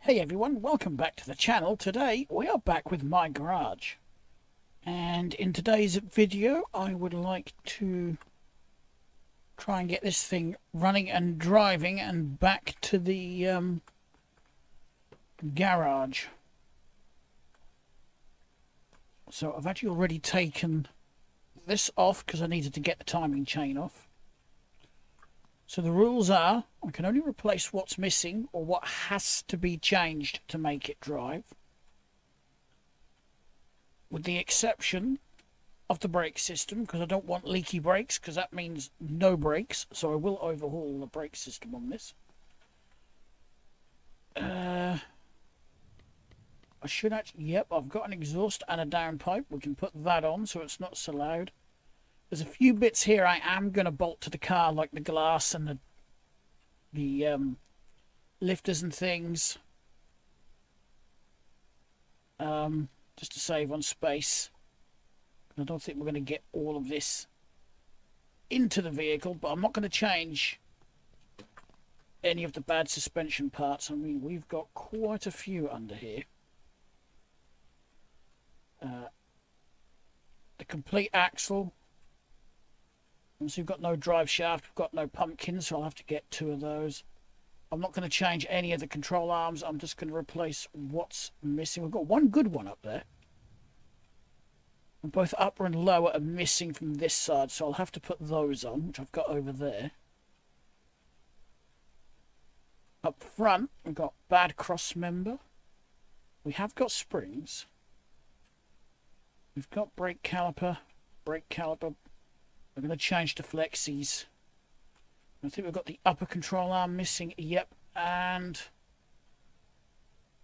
Hey everyone, welcome back to the channel. Today we are back with my garage, and in today's video I would like to try and get this thing running and driving and back to the garage. So I've actually already taken this off because I needed to get the timing chain off. So the rules are, I can only replace what's missing or what has to be changed to make it drive, with the exception of the brake system, because I don't want leaky brakes, because that means no brakes. So I will overhaul the brake system on this. I should actually, yep, I've got an exhaust and a downpipe. We can put that on so it's not so loud. There's a few bits here I am going to bolt to the car, like the glass and the lifters and things, just to save on space. I don't think we're going to get all of this into the vehicle, but I'm not going to change any of the bad suspension parts. I mean, we've got quite a few under here. The complete axle. So we've got no drive shaft, we've got no pumpkins, so I'll have to get 2 of those. I'm not going to change any of the control arms. I'm just going to replace what's missing. We've got one good one up there. And both upper and lower are missing from this side, so I'll have to put those on, which I've got over there. Up front, we've got bad cross member. We have got springs. We've got brake caliper. We're going to change to flexies. I think we've got the upper control arm missing. Yep, and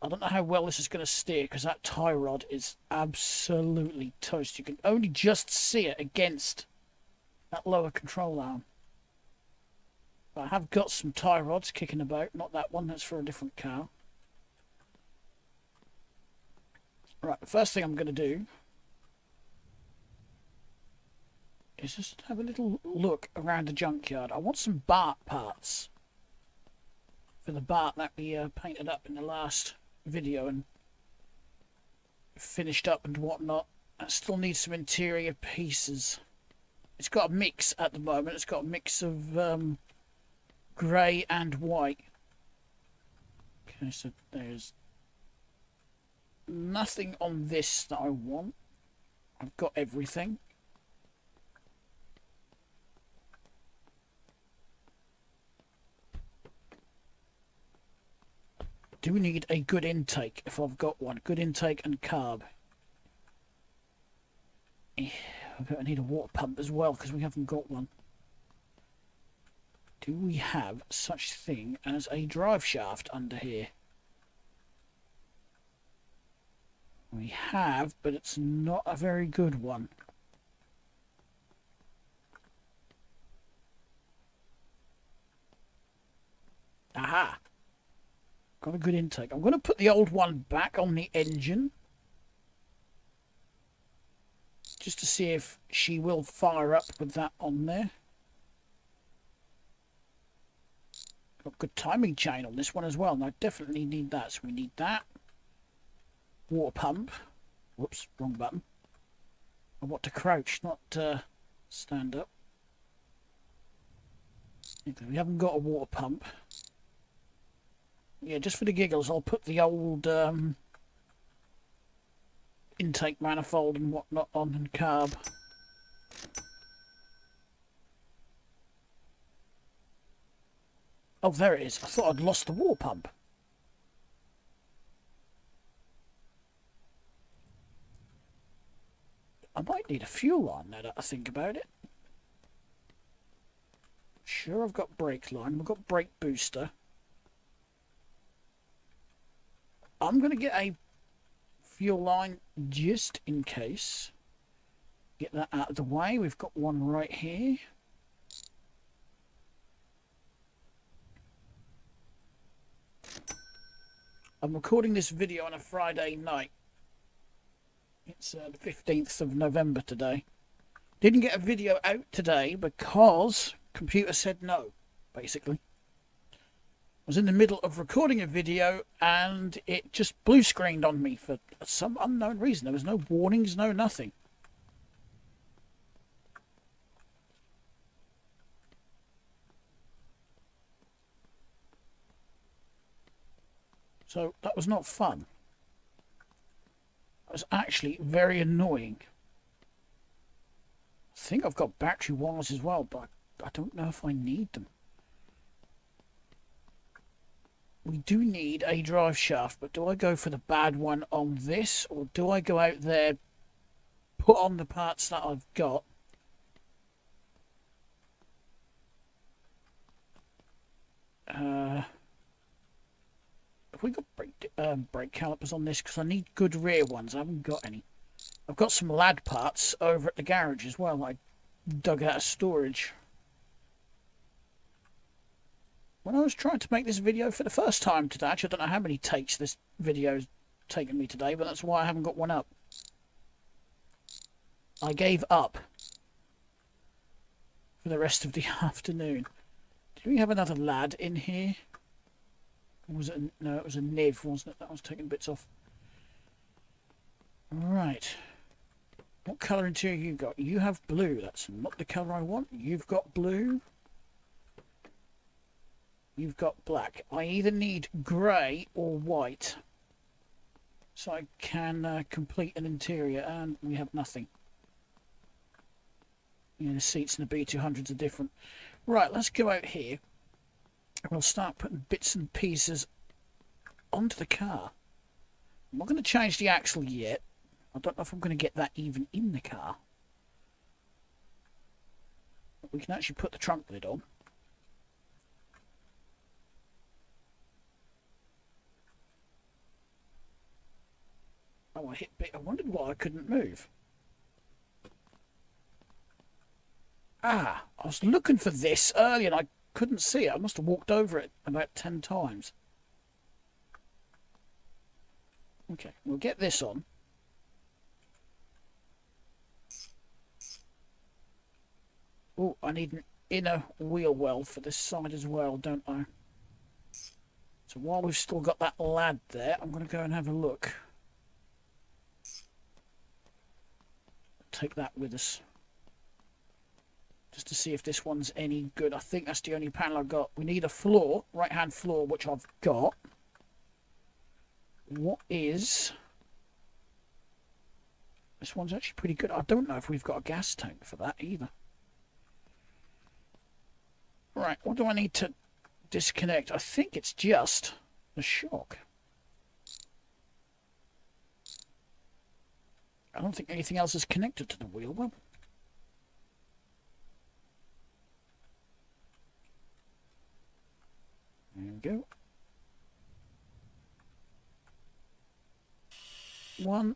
I don't know how well this is going to steer, because that tie rod is absolutely toast. You can only just see it against that lower control arm. But I have got some tie rods kicking about. Not that one, that's for a different car. Right, the first thing I'm going to do is just have a little look around the junkyard. I want some Bart parts for the Bart that we painted up in the last video and finished up and whatnot. I still need some interior pieces. It's got a mix at the moment. It's got a mix of grey and white. Okay, so there's nothing on this that I want. I've got everything. Do we need a good intake? If I've got one, good intake and carb. I need a water pump as well, because we haven't got one. Do we have such thing as a drive shaft under here? We have, but it's not a very good one. Aha! Got a good intake. I'm going to put the old one back on the engine, just to see if she will fire up with that on there. Got good timing chain on this one as well, and I definitely need that. So we need that. Water pump. Whoops, wrong button. I want to crouch, not stand up. We haven't got a water pump. Yeah, just for the giggles, I'll put the old intake manifold and whatnot on, and carb. Oh, there it is. I thought I'd lost the water pump. I might need a fuel line now that I think about it. Sure, I've got brake line. We've got brake booster. I'm going to get a fuel line just in case. Get that out of the way. We've got one right here. I'm recording this video on a Friday night. It's the 15th of November today. Didn't get a video out today because computer said no, basically. was in the middle of recording a video and it just blue screened on me for some unknown reason. There was no warnings, no nothing. So that was not fun. That was actually very annoying. I think I've got battery wires as well, but I don't know if I need them. We do need a drive shaft, but do I go for the bad one on this, or do I go out there, put on the parts that I've got? Have we got brake calipers on this? Because I need good rear ones. I haven't got any. I've got some lad parts over at the garage as well. I dug out of storage. When I was trying to make this video for the first time today, actually I don't know how many takes this video's taken me today, but that's why I haven't got one up. I gave up for the rest of the afternoon. Did we have another lad in here? Or was it no, it was a Niv, wasn't it? That was taking bits off. Right. What colour interior you got? You have blue. That's not the colour I want. You've got blue. You've got black. I either need grey or white, so I can complete an interior, and we have nothing. You know, the seats in the B200s are different. Right, let's go out here. We'll start putting bits and pieces onto the car. I'm not going to change the axle yet. I don't know if I'm going to get that even in the car. But we can actually put the trunk lid on. Oh, I hit B. I wondered why I couldn't move. Ah, I was looking for this earlier and I couldn't see it. I must have walked over it about 10 times. Okay, we'll get this on. Oh, I need an inner wheel well for this side as well, don't I? So while we've still got that lad there, I'm going to go and have a look. Take that with us. Just to see if this one's any good. I think that's the only panel I've got. We need a floor, right-hand floor, which I've got. What is... This one's actually pretty good. I don't know if we've got a gas tank for that either. Right, what do I need to disconnect? I think it's just the shock. I don't think anything else is connected to the wheel well. There we go. 1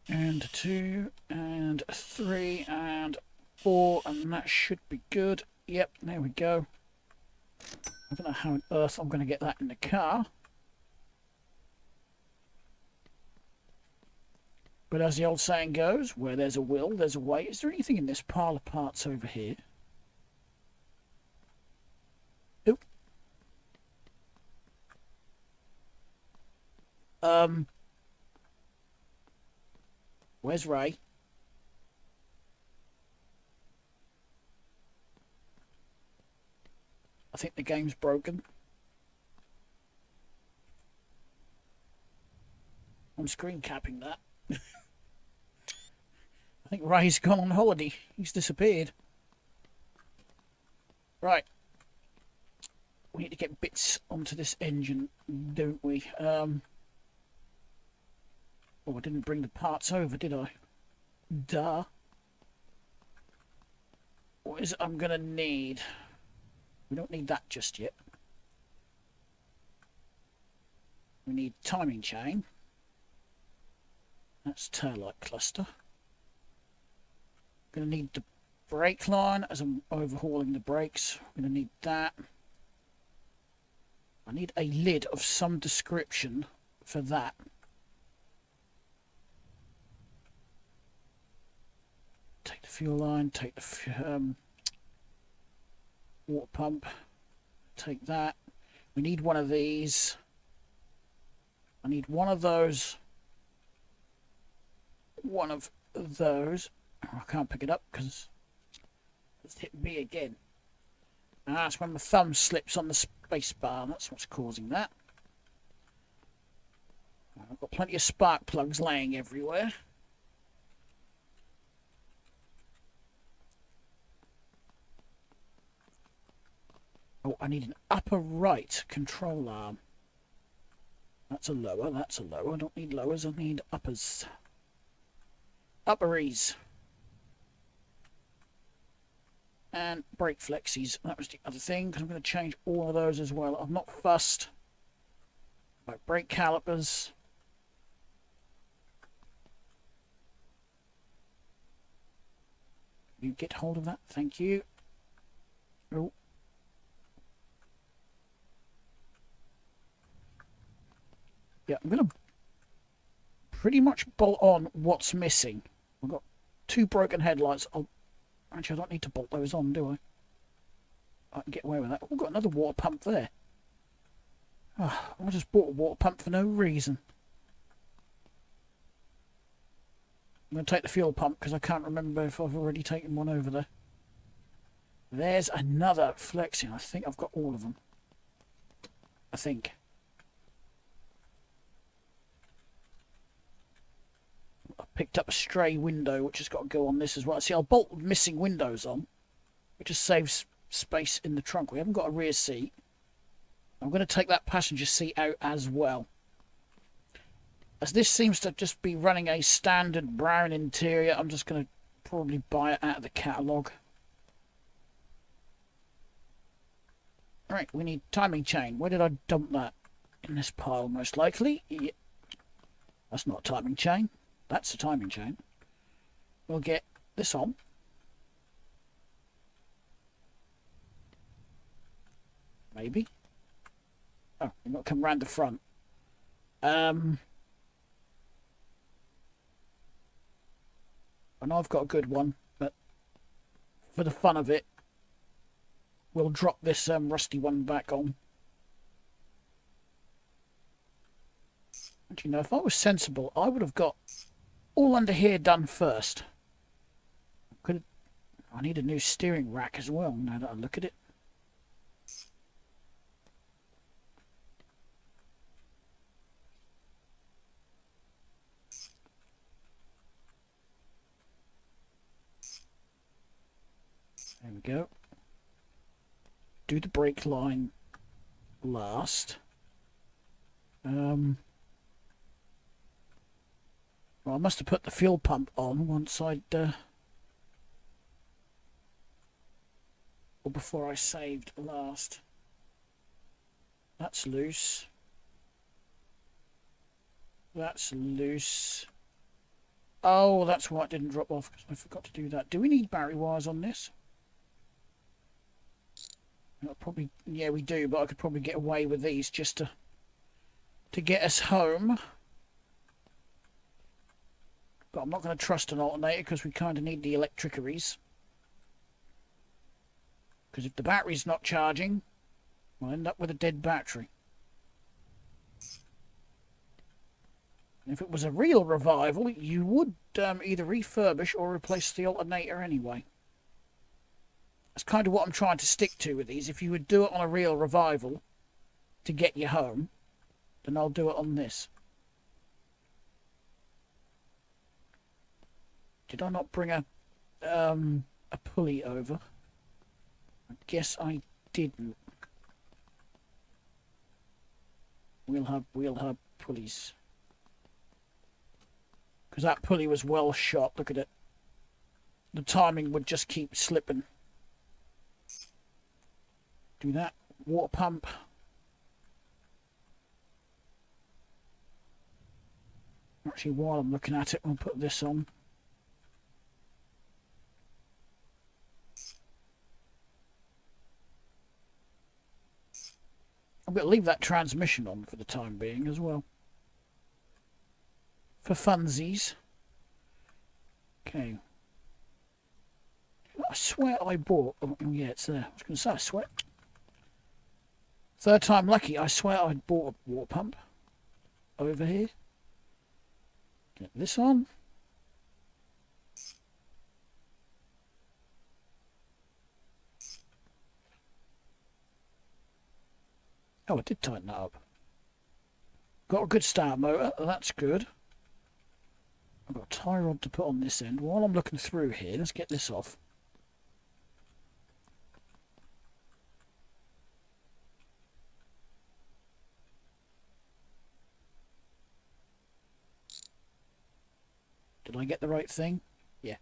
and 2 and 3 and 4, and that should be good. Yep, there we go. I don't know how on earth I'm going to get that in the car. But as the old saying goes, where there's a will, there's a way. Is there anything in this pile of parts over here? Oop. Where's Ray? I think the game's broken. I'm screen capping that. I think Ray's gone on holiday. He's disappeared. Right. We need to get bits onto this engine, don't we? Oh, I didn't bring the parts over, did I? Duh. What is it I'm going to need? We don't need that just yet. We need timing chain. That's tail light cluster. Going to need the brake line as I'm overhauling the brakes. I'm going to need that. I need a lid of some description for that. Take the fuel line, take the water pump, take that. We need one of these. I need one of those. One of those. Oh, I can't pick it up because it's hit B again. And that's when my thumb slips on the space bar. That's what's causing that. I've got plenty of spark plugs laying everywhere. Oh, I need an upper right control arm. That's a lower, that's a lower. I don't need lowers, I need uppers. Upperies. And brake flexies. That was the other thing, because I'm going to change all of those as well. I'm not fussed about brake calipers. You get hold of that, thank you. Oh. Yeah, I'm going to pretty much bolt on what's missing. I've got 2 broken headlights. Actually, I don't need to bolt those on, do I? I can get away with that. Oh, I've got another water pump there. Oh, I just bought a water pump for no reason. I'm going to take the fuel pump because I can't remember if I've already taken one over there. There's another flexing. I think I've got all of them. I think. I picked up a stray window which has got to go on this as well. See, I'll bolt missing windows on. It just saves space in the trunk. We haven't got a rear seat. I'm going to take that passenger seat out as well. As this seems to just be running a standard brown interior, I'm just going to probably buy it out of the catalogue. Right, we need timing chain. Where did I dump that? In this pile, most likely. Yeah. That's not a timing chain. That's a timing chain. We'll get this on. Maybe. Oh, we've got to come round the front. I know I've got a good one, but for the fun of it, we'll drop this rusty one back on. And you know, if I was sensible, I would have got all under here done first. I need a new steering rack as well, now that I look at it. There we go. Do the brake line last. Well, I must have put the fuel pump on once I'd or before I saved last. That's loose. That's loose. Oh, that's why it didn't drop off, because I forgot to do that. Do we need battery wires on this? Probably, yeah, we do, but I could probably get away with these just to get us home. But I'm not going to trust an alternator because we kind of need the electricaries. Because if the battery's not charging, we'll end up with a dead battery. And if it was a real revival, you would either refurbish or replace the alternator anyway. That's kind of what I'm trying to stick to with these. If you would do it on a real revival to get you home, then I'll do it on this. Did I not bring a pulley over? I guess I didn't. Wheel hub pulleys. Because that pulley was well shot. Look at it. The timing would just keep slipping. Do that. Water pump. Actually, while I'm looking at it, I'll put this on. I'm going to leave that transmission on for the time being as well. For funsies. Okay. I swear I bought... Oh, yeah, it's there. I was going to say, I swear Third time lucky. I swear I'd bought a water pump over here. Get this on. Oh, I did tighten that up. Got a good start motor. That's good. I've got a tie rod to put on this end. While I'm looking through here, let's get this off. Did I get the right thing? Yeah.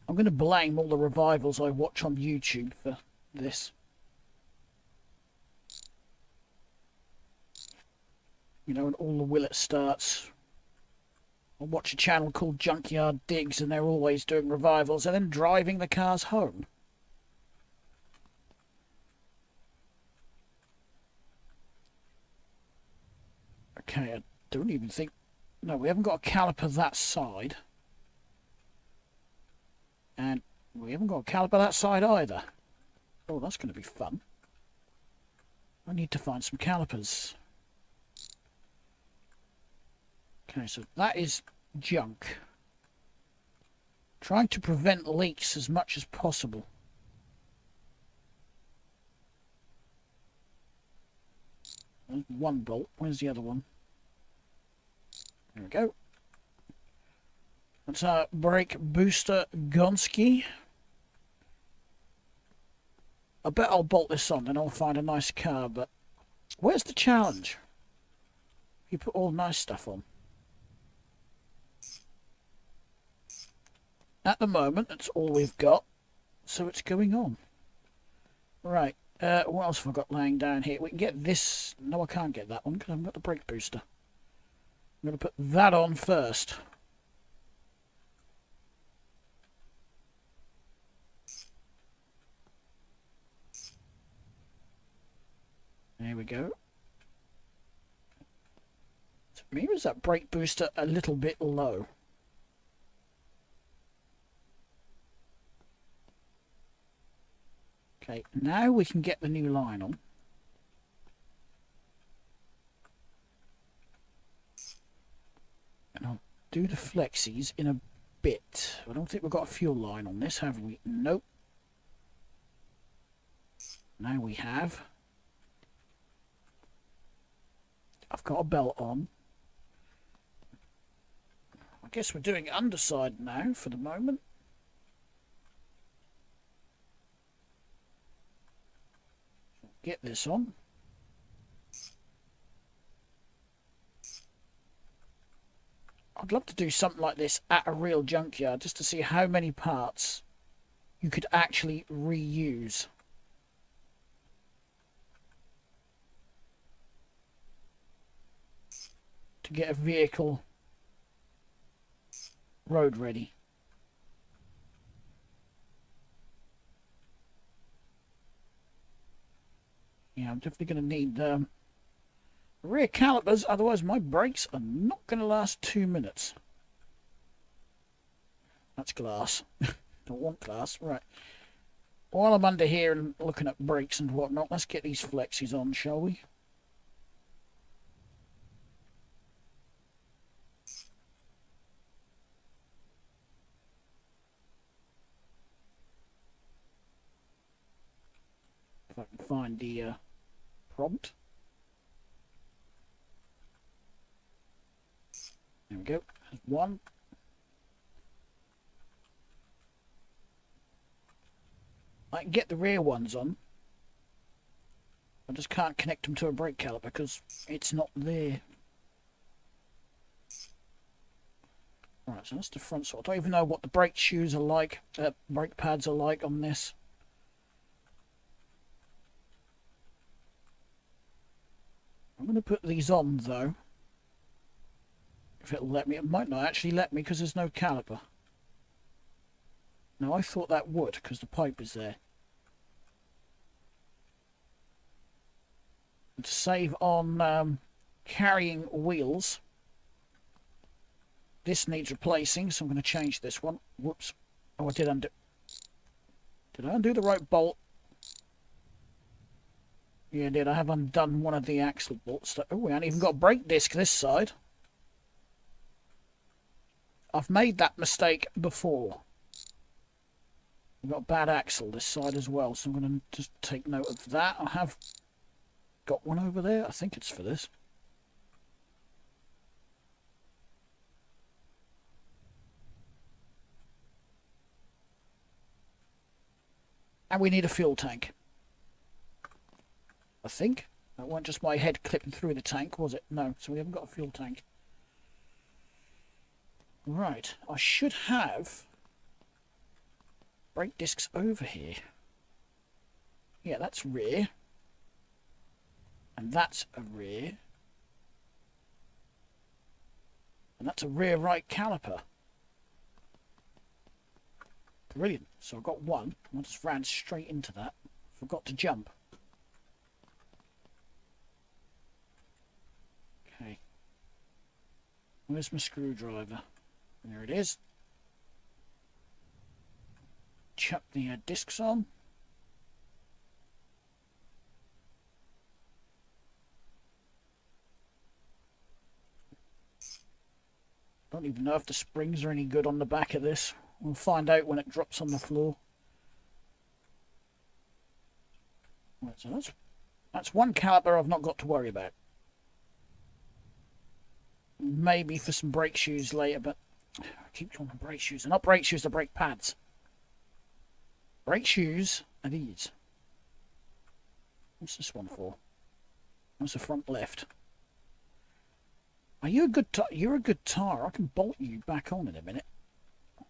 I'm going to blame all the revivals I watch on YouTube for this. You know, and all the Willet starts. I watch a channel called Junkyard Digs, and they're always doing revivals and then driving the cars home. Okay, I don't even think... No, we haven't got a caliper that side. And we haven't got a caliper that side either. Oh, that's going to be fun. I need to find some calipers. Okay, so that is junk. Trying to prevent leaks as much as possible. There's one bolt. Where's the other one? There we go. That's our brake booster Gonski. I bet I'll bolt this on, then I'll find a nice car, but where's the challenge? You put all nice stuff on. At the moment, that's all we've got, so it's going on. Right, what else have I got laying down here? We can get this... No, I can't get that one, because I haven't got the brake booster. I'm going to put that on first. There we go. So maybe is that brake booster a little bit low? Okay, now we can get the new line on. And I'll do the flexies in a bit. I don't think we've got a fuel line on this, have we? Nope. Now we have. I've got a belt on. I guess we're doing underside now for the moment. Get this on. I'd love to do something like this at a real junkyard just to see how many parts you could actually reuse. To get a vehicle road ready. Yeah, I'm definitely going to need rear calipers, otherwise my brakes are not going to last 2 minutes. That's glass. Don't want glass. Right. While I'm under here and looking at brakes and whatnot, let's get these flexies on, shall we? If I can find the prompt. There we go. There's one. I can get the rear ones on. I just can't connect them to a brake caliper because it's not there. Right, so that's the front sort. I don't even know what the brake shoes are like, brake pads are like on this. I'm going to put these on though. If it'll let me. It might not actually let me because there's no caliper. No, I thought that would because the pipe is there. And to save on carrying wheels, this needs replacing, so I'm going to change this one. Whoops. Oh, I did undo. Did I undo the right bolt? Yeah, I did. I have undone one of the axle bolts. Oh, we haven't even got a brake disc this side. I've made that mistake before. We've got a bad axle this side as well, so I'm going to just take note of that. I have got one over there. I think it's for this. And we need a fuel tank. I think. That wasn't just my head clipping through the tank, was it? No, so we haven't got a fuel tank. Right, I should have brake discs over here. Yeah, that's rear. And that's a rear. And that's a rear right caliper. Brilliant. So I got one. I just ran straight into that. Forgot to jump. Okay. Where's my screwdriver? There it is. Chuck the discs on. Don't even know if the springs are any good on the back of this. We'll find out when it drops on the floor. Right, so that's one caliper I've not got to worry about. Maybe for some brake shoes later, but I keep calling them brake shoes. They're not brake shoes, they're brake pads. Brake shoes are these. What's this one for? That's the front left. Are you a good you're a good tire. I can bolt you back on in a minute.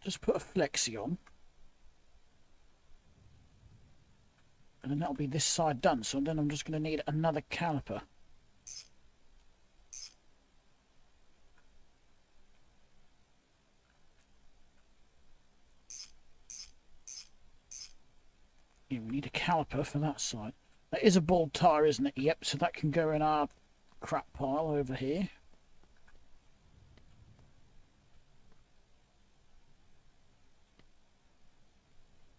Just put a flexi on. And then that'll be this side done. So then I'm just going to need another caliper. Yeah, we need a caliper for that side. That is a bald tire, isn't it? Yep, so that can go in our crap pile over here.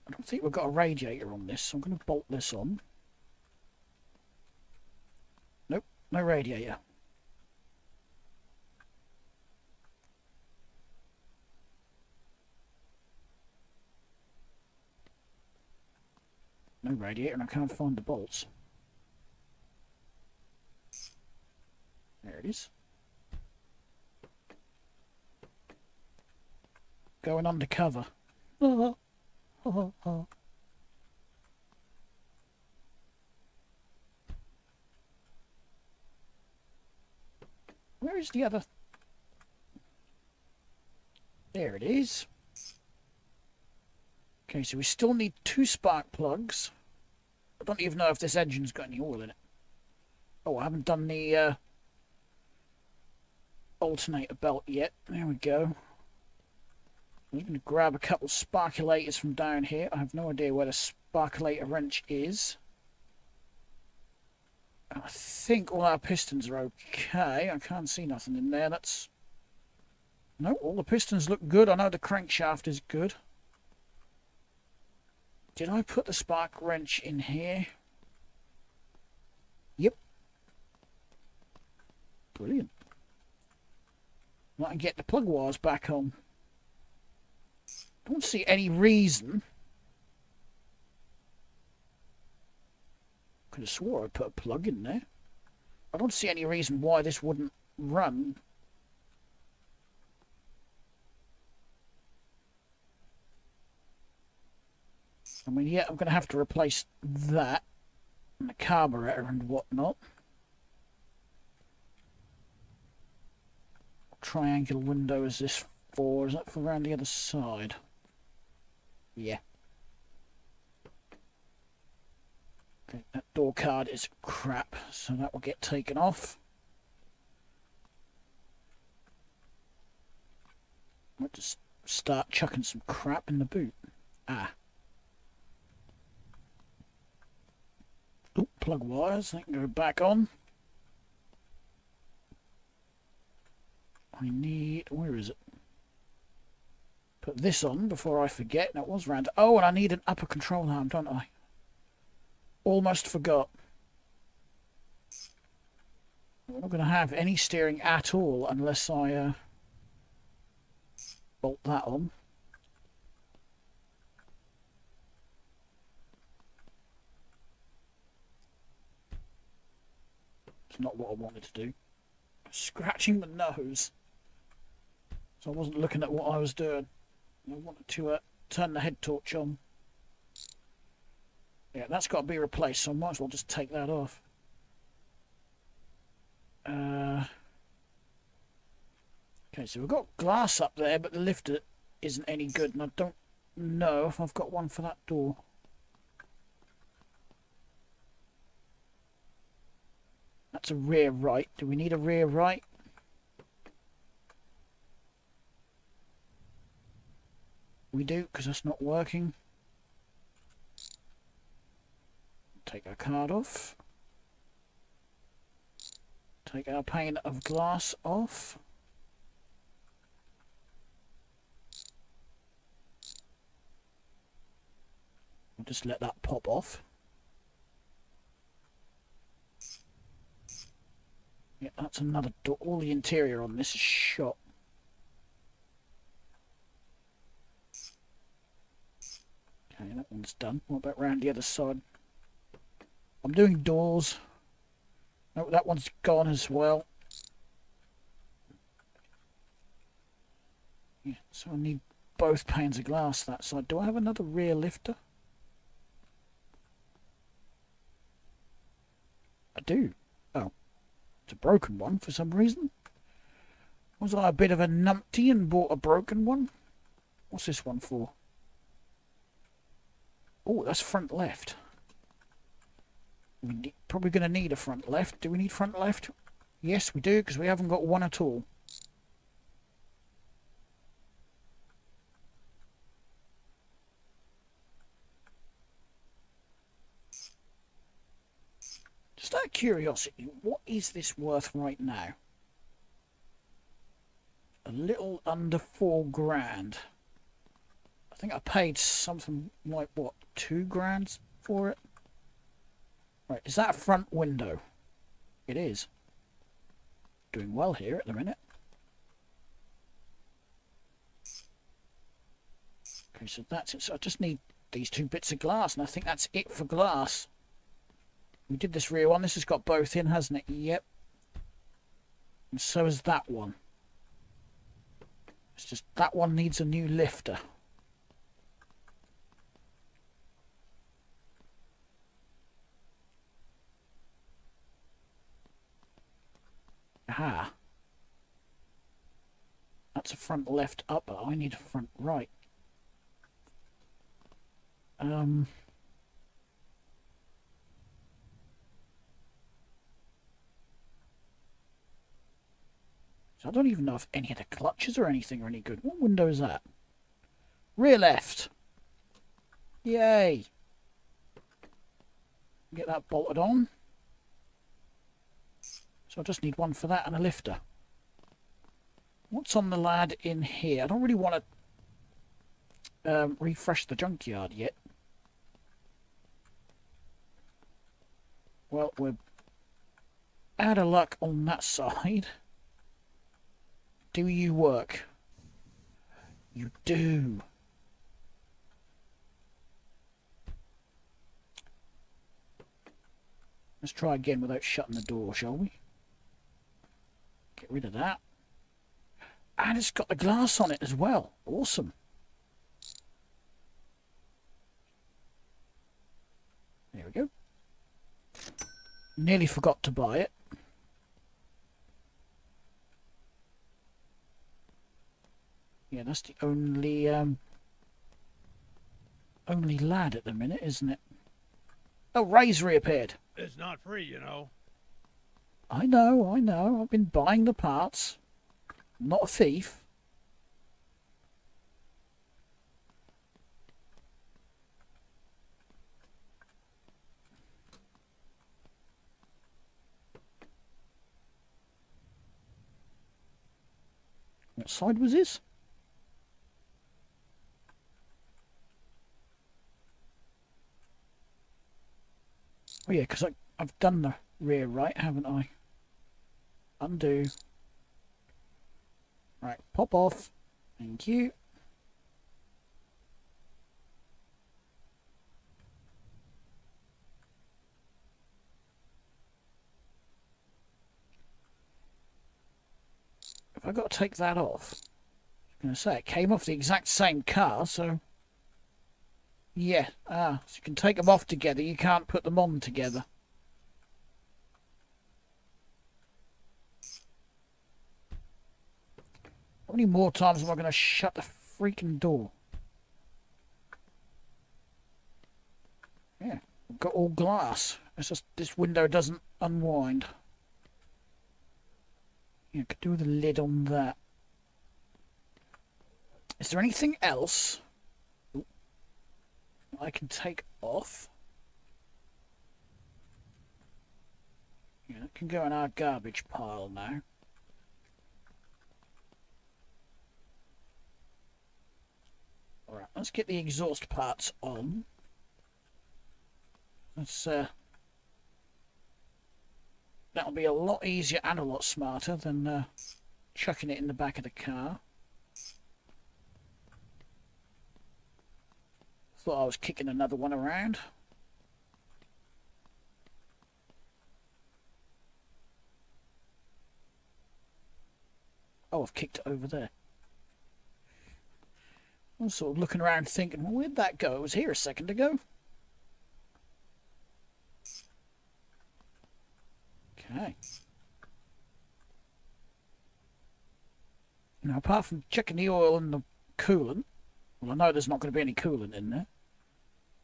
I don't think we've got a radiator on this, so I'm going to bolt this on. Nope, no radiator. No radiator, and I can't find the bolts. There it is. Going undercover. Where is the other? There it is. Okay, so we still need 2 spark plugs. I don't even know if this engine's got any oil in it. Oh, I haven't done the alternator belt yet. There we go. I'm just going to grab a couple of sparkulators from down here. I have no idea where the sparkulator wrench is. I think all our pistons are okay. I can't see nothing in there. That's... No, all the pistons look good. I know the crankshaft is good. Did I put the spark wrench in here? Yep. Brilliant. I can get the plug wires back on. Don't see any reason. Could have swore I put a plug in there. I don't see any reason why this wouldn't run. I mean, yeah, I'm going to have to replace that and the carburetor and whatnot. What triangular window is this for? Is that for around the other side? Yeah. Okay, that door card is crap, so that will get taken off. I'll just start chucking some crap in the boot. Ah. Oh, plug wires, they can go back on. I need, where is it? Put this on before I forget. That was round. Oh, and I need an upper control arm, don't I? Almost forgot. We're not going to have any steering at all unless I bolt that on. It's not what I wanted to do. Scratching my nose. So I wasn't looking at what I was doing. I wanted to turn the head torch on. Yeah, that's got to be replaced, so I might as well just take that off. Okay, so we've got glass up there, but the lifter isn't any good, and I don't know if I've got one for that door. That's a rear right. Do we need a rear right? We do, because that's not working. Take our card off. Take our pane of glass off. We'll just let that pop off. Yeah, that's another door. All the interior on this is shot. Okay, that one's done. What about round the other side? I'm doing doors. No, that one's gone as well. Yeah, so I need both panes of glass that side. Do I have another rear lifter? I do. Oh, it's a broken one for some reason. Was I a bit of a numpty and bought a broken one? What's this one for? Oh, that's front left. We're probably going to need a front left. Do we need front left? Yes, we do, because we haven't got one at all. Just out of curiosity, what is this worth right now? A little under £4,000. I think I paid something like, what, £2,000 for it? Right, is that a front window? It is. Doing well here at the minute. Okay, so that's it. So I just need these two bits of glass, and I think that's it for glass. We did this rear one. This has got both in, hasn't it? Yep. And so has that one. It's just that one needs a new lifter. Aha. That's a front left up, but I need a front right. So I don't even know if any of the clutches or anything are any good. What window is that? Rear left. Yay. Get that bolted on. So I just need one for that and a lifter. What's on the lad in here? I don't really want to refresh the junkyard yet. Well, we're out of luck on that side. Do you work? You do. Let's try again without shutting the door, shall we? Get rid of that. And it's got the glass on it as well. Awesome. There we go. Nearly forgot to buy it. Yeah, that's the only lad at the minute, isn't it? Oh, Ray's reappeared. It's not free, you know. I know. I've been buying the parts. I'm not a thief. What side was this? Oh yeah, because I've done the rear right, haven't I? Undo. Right, pop off. Thank you. If I got to take that off, I was going to say it came off the exact same car, so yeah. So you can take them off together. You can't put them on together. How many more times am I going to shut the freaking door? Yeah, I've got all glass. It's just this window doesn't unwind. Yeah, I could do with a lid on that. Is there anything else I can take off? Yeah, it can go in our garbage pile now. Alright, let's get the exhaust parts on. That'll be a lot easier and a lot smarter than chucking it in the back of the car. Thought I was kicking another one around. Oh, I've kicked it over there. I was sort of looking around thinking, well, where'd that go? It was here a second ago. Okay. Now, apart from checking the oil and the coolant, well, I know there's not going to be any coolant in there.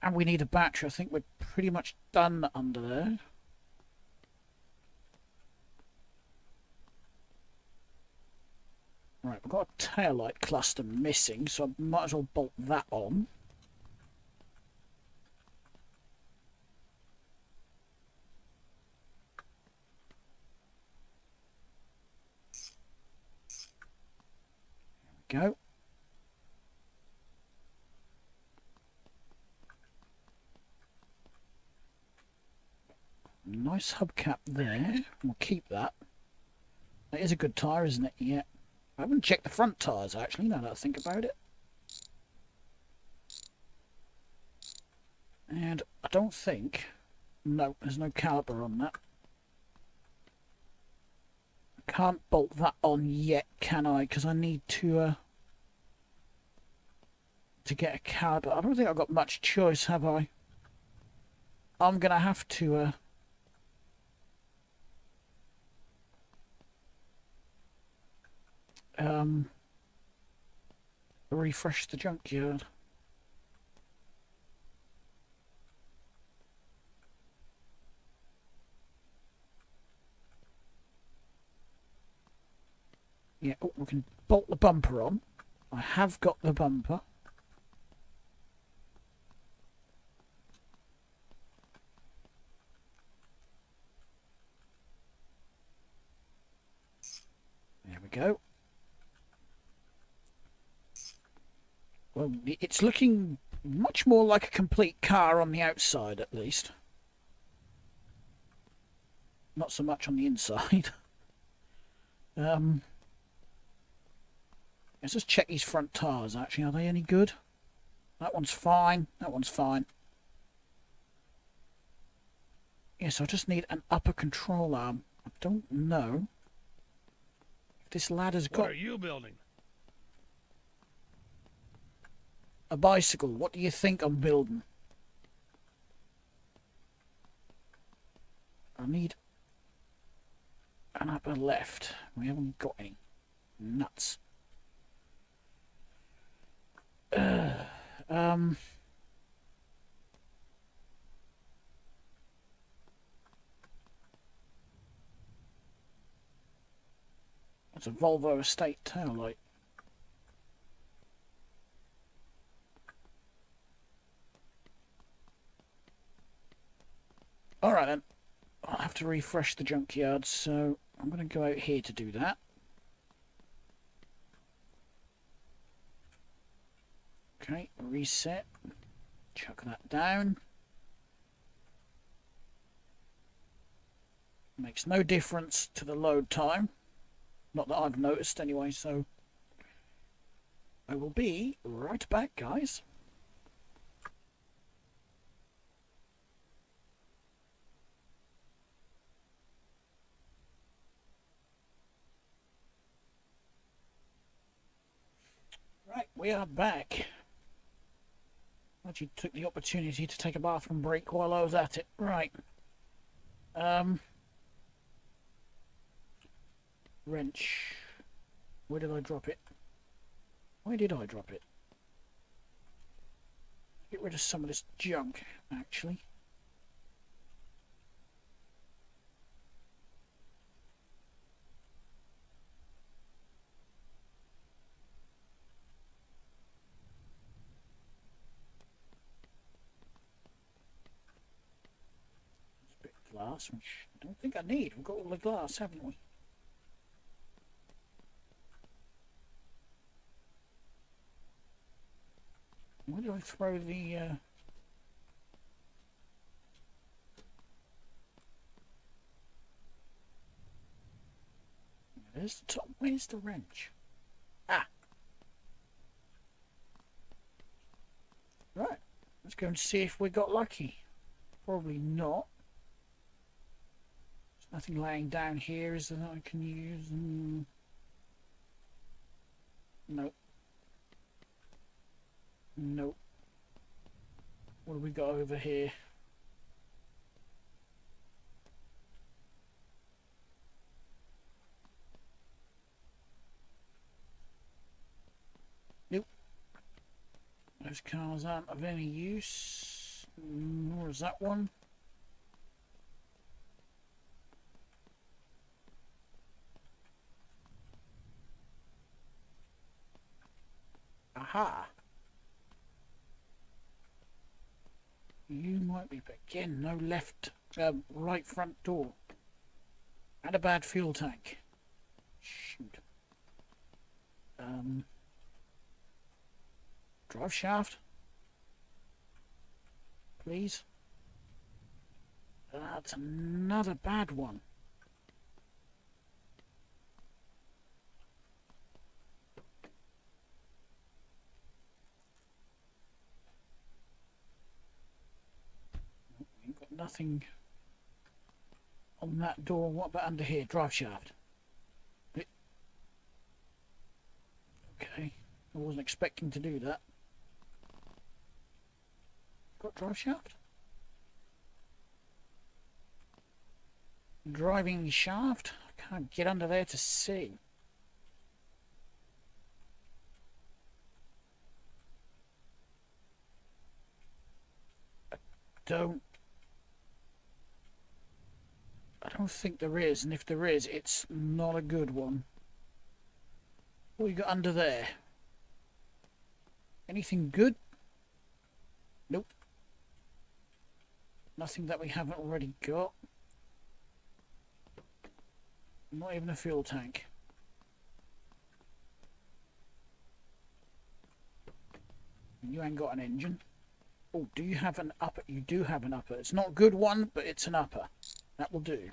And we need a battery. I think we're pretty much done under there. Right, we've got a taillight cluster missing, so I might as well bolt that on. There we go. Nice hubcap there. We'll keep that. That is a good tyre, isn't it? Yeah. I haven't checked the front tyres, actually, now that I think about it. And I don't think... No, there's no caliper on that. I can't bolt that on yet, can I? Because I need to get a caliper. I don't think I've got much choice, have I? I'm going to have to... refresh the junkyard. Yeah, oh, we can bolt the bumper on. I have got the bumper. There we go. Well, it's looking much more like a complete car on the outside, at least. Not so much on the inside. Let's just check these front tyres, actually. Are they any good? That one's fine. That one's fine. Yes, I just need an upper control arm. I don't know if this ladder's got... What are you building? A bicycle. What do you think I'm building? I need an upper left. We haven't got any. Nuts. It's a Volvo estate taillight. Alright then. I'll have to refresh the junkyard, so I'm going to go out here to do that. Okay, reset. Chuck that down. Makes no difference to the load time. Not that I've noticed anyway, so I will be right back, guys. Right, we are back. Actually took the opportunity to take a bathroom break while I was at it. Right. Wrench. Where did I drop it? Where did I drop it? Get rid of some of this junk, actually. It's a bit of glass, which I don't think I need. We've got all the glass, haven't we? Where did I throw the... There's the top. Where's the wrench? Ah! Right. Let's go and see if we got lucky. Probably not. There's nothing laying down here, is there, that I can use? Nope. Nope. What have we got over here? Nope. Those cars aren't of any use. Nor is that one. Aha! You might be, but again, no left, right front door. And a bad fuel tank. Shoot. Drive shaft. Please. That's another bad one. We've got nothing on that door. What about under here? Drive shaft. Okay. I wasn't expecting to do that. Got drive shaft? Driving shaft? I can't get under there to see. I don't think there is, and if there is, it's not a good one. What you got under there? Anything good? Nope. Nothing that we haven't already got. Not even a fuel tank. You ain't got an engine. Oh, do you have an upper? You do have an upper. It's not a good one, but it's an upper. That will do.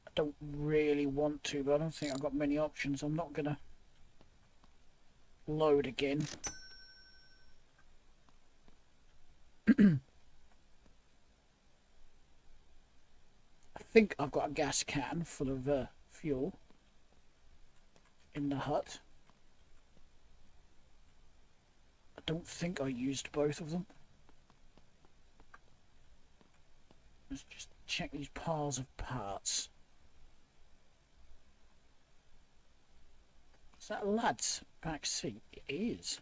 I don't really want to, but I don't think I've got many options. I'm not gonna load again. I think I've got a gas can full of fuel in the hut. I don't think I used both of them. Let's just check these piles of parts. Is that a lad's back seat? It is.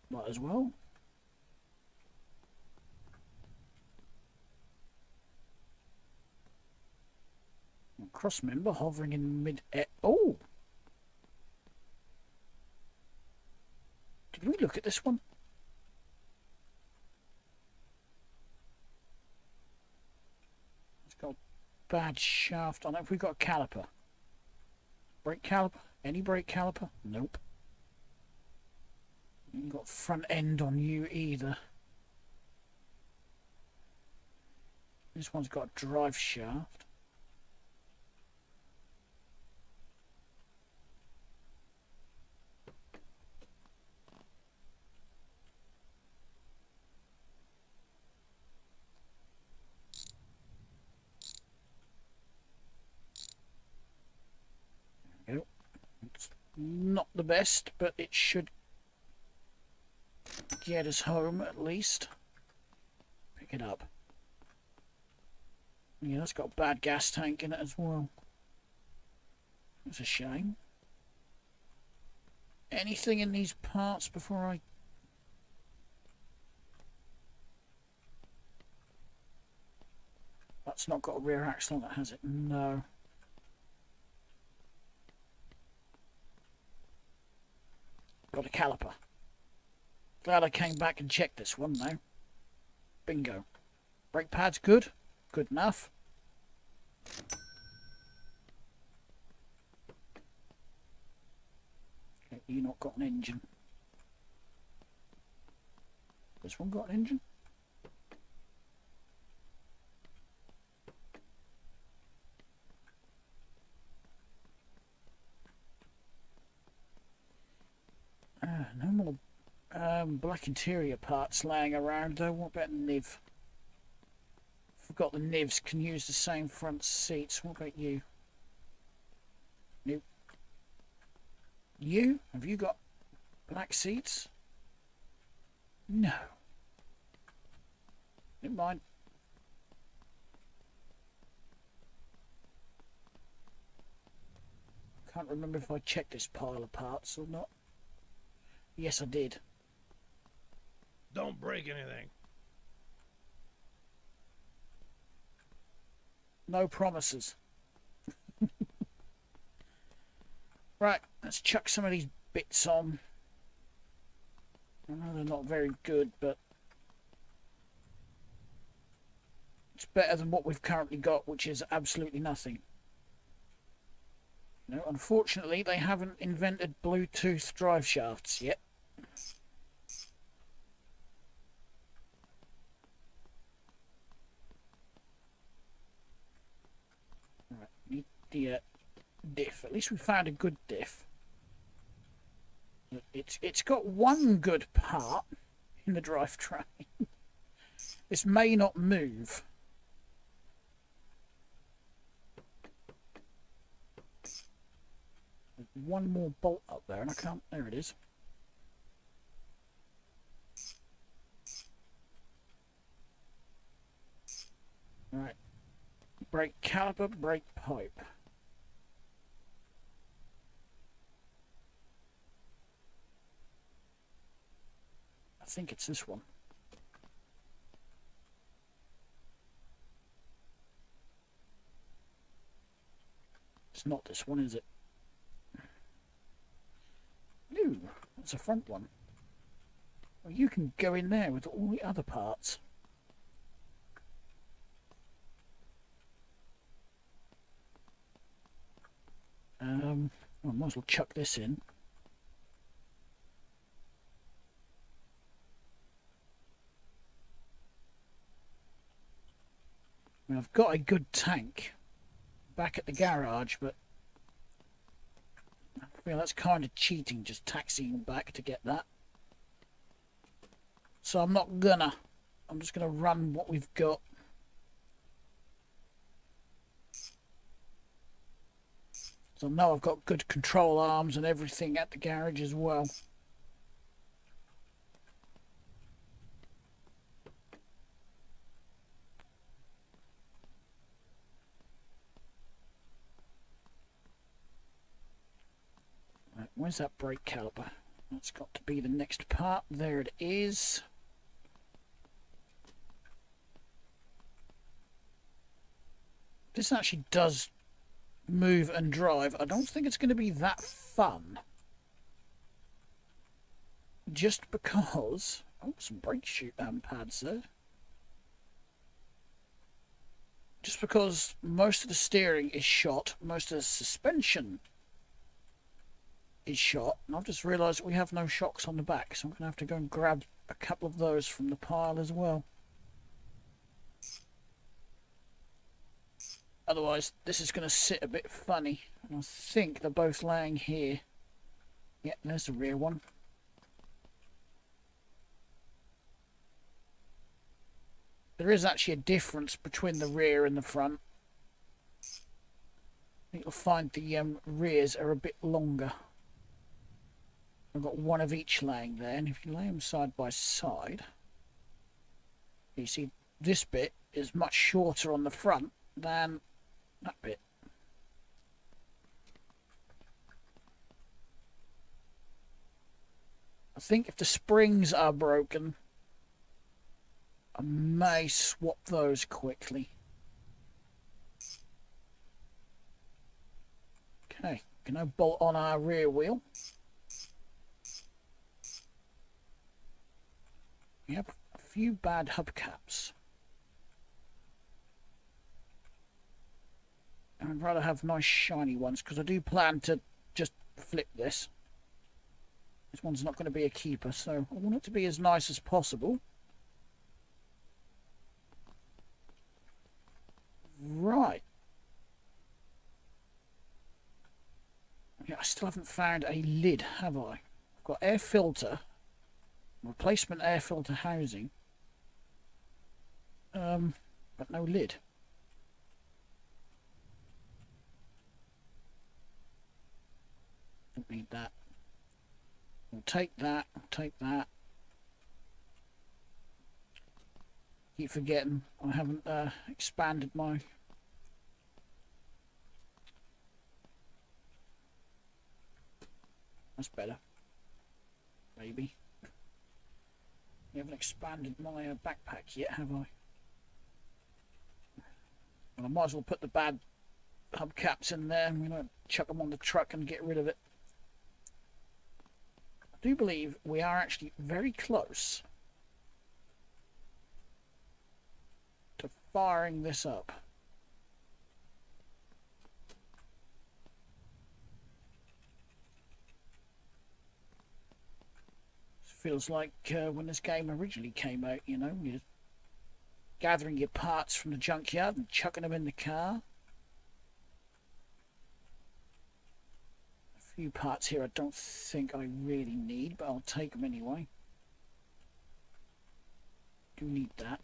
Might as well. Cross member hovering in mid-air. Oh! Did we look at this one? It's got a bad shaft on it. Have we got a caliper? Brake caliper? Any brake caliper? Nope. You ain't got front end on you either. This one's got a drive shaft. There we go. It's not the best, but it should get us home at least. Pick it up. Yeah, that's got a bad gas tank in it as well. That's a shame. Anything in these parts before I... That's not got a rear axle that has it. No. Got a caliper. Glad I came back and checked this one now. Bingo. Brake pad's good. Good enough. Okay, you not got an engine. This one got an engine? No more black interior parts laying around though. What about NIV? Forgot the NIVs can use the same front seats. What about you? Nope. You? Have you got black seats? No. Never mind. Can't remember if I checked this pile of parts or not. Yes, I did. Don't break anything. No promises. Right, let's chuck some of these bits on. I know they're not very good, but it's better than what we've currently got, which is absolutely nothing. No, unfortunately, they haven't invented Bluetooth drive shafts yet. Right, need the diff. At least we found a good diff. It's got one good part in the drivetrain. This may not move. There's one more bolt up there and I can't... There it is. Right. Brake caliper, brake pipe. I think it's this one. It's not this one, is it? No, that's a front one. Well, you can go in there with all the other parts. I might as well chuck this in. I mean, I've got a good tank back at the garage, but I feel that's kind of cheating, just taxiing back to get that. So I'm not gonna. I'm just gonna run what we've got. So I know I've got good control arms and everything at the garage as well. Right, where's that brake caliper? That's got to be the next part. There it is. This actually does move and drive. I don't think it's going to be that fun just because... Oh, some brake shoot pads there. Just because most of the steering is shot, most of the suspension is shot, and I've just realised we have no shocks on the back, so I'm going to have to go and grab a couple of those from the pile as well. Otherwise, this is going to sit a bit funny, and I think they're both laying here. Yeah, there's the rear one. There is actually a difference between the rear and the front. I think you'll find the rears are a bit longer. I've got one of each laying there, and if you lay them side by side, you see this bit is much shorter on the front than that bit. I think if the springs are broken, I may swap those quickly. Okay, can now bolt on our rear wheel. We have a few bad hubcaps. I'd rather have nice shiny ones because I do plan to just flip this. This one's not going to be a keeper, so I want it to be as nice as possible. Right. Yeah, I still haven't found a lid, have I? I've got air filter, replacement air filter housing, but no lid. Don't need that. We'll take that. I'll take that. Keep forgetting I haven't expanded my... That's better. Maybe. I haven't expanded my backpack yet, have I? Well, I might as well put the bad hubcaps in there. I'm going to chuck them on the truck and get rid of it. I do believe we are actually very close to firing this up. Feels like when this game originally came out, you know, you're gathering your parts from the junkyard and chucking them in the car. A few parts here I don't think I really need, but I'll take them anyway. Do need that.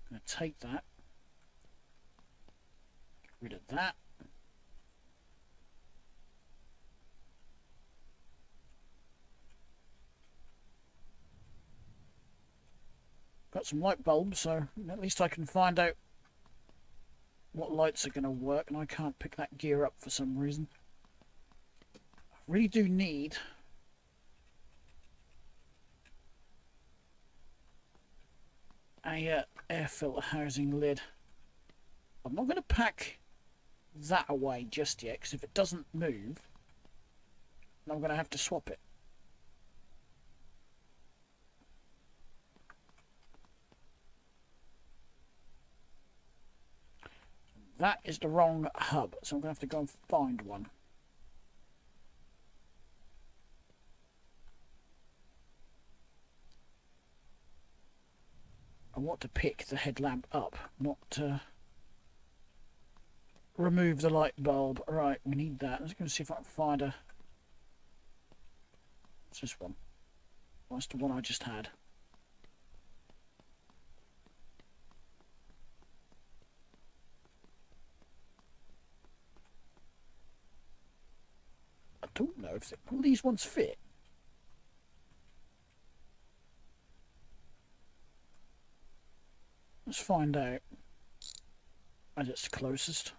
Gonna take that. Get rid of that. Got some light bulbs, so at least I can find out what lights are going to work, and I can't pick that gear up for some reason. I really do need a air filter housing lid. I'm not going to pack that away just yet, because if it doesn't move, I'm going to have to swap it. That is the wrong hub, so I'm going to have to go and find one. I want to pick the headlamp up, not to remove the light bulb. Right, we need that. Let's go see if I can find a... What's this one? That's the one I just had. I don't know if will these ones fit. Let's find out as it's closest.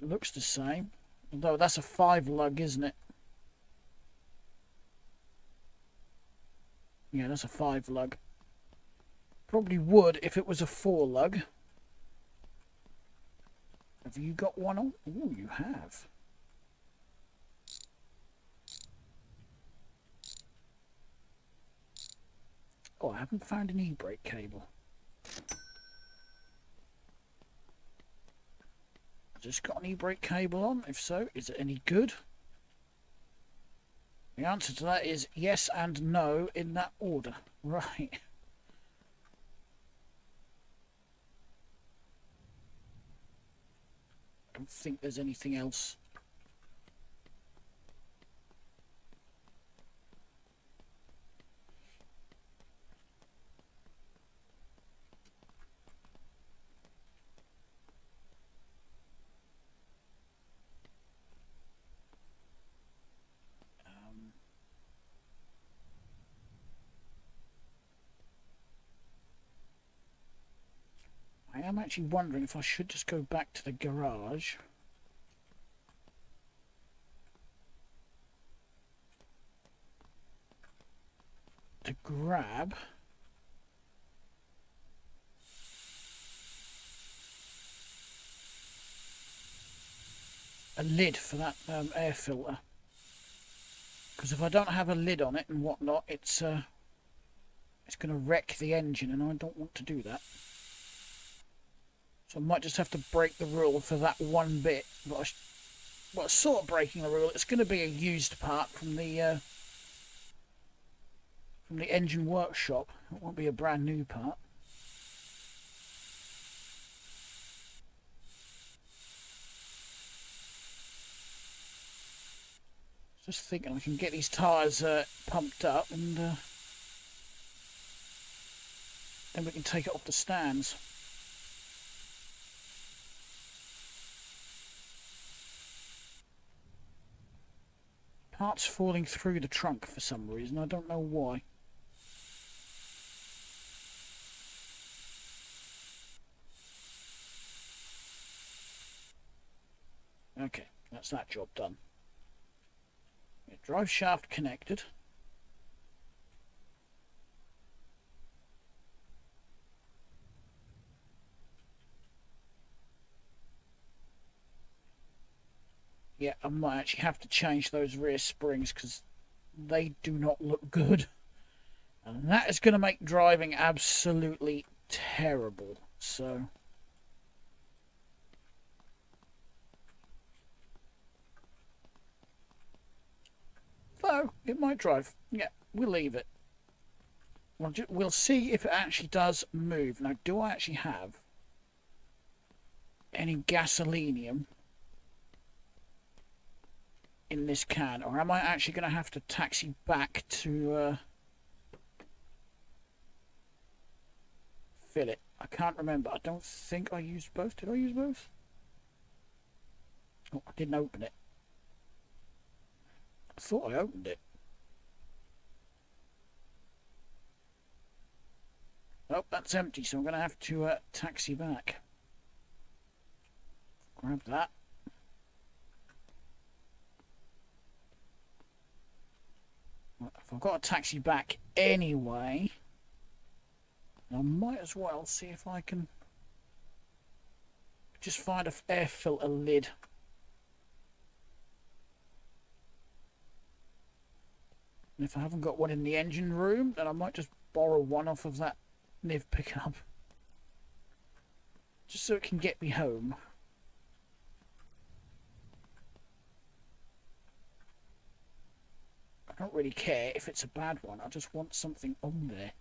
It looks the same. Although that's a 5 lug, isn't it? Yeah, that's a 5 lug. Probably would if it was a 4 lug. Have you got one on? Oh, you have. Oh, I haven't found an e-brake cable. Just got an e-brake cable on? If so, is it any good? The answer to that is yes and no in that order. Right. I don't think there's anything else. I am actually wondering if I should just go back to the garage. To grab a lid for that air filter. Because if I don't have a lid on it and whatnot, it's going to wreck the engine, and I don't want to do that. So I might just have to break the rule for that one bit. But sort of breaking the rule. It's going to be a used part from the engine workshop. It won't be a brand new part. Just thinking I can get these tyres pumped up, and then we can take it off the stands. Parts falling through the trunk for some reason. I don't know why. Okay, that's that job done. Drive shaft connected. Yeah, I might actually have to change those rear springs because they do not look good. And that is going to make driving absolutely terrible. So though it might drive. Yeah, we'll leave it. We'll see if it actually does move. Now, do I actually have any gasolinium in this can, or am I actually going to have to taxi back to fill it? I can't remember. I don't think I used both. Did I use both? Oh, I didn't open it. I thought I opened it. Oh, that's empty, so I'm going to have to taxi back. Grab that. Well, if I've got to taxi back anyway, I might as well see if I can just find an air filter lid. And if I haven't got one in the engine room, then I might just borrow one off of that Niv pickup. Just so it can get me home. I don't really care if it's a bad one. I just want something on there.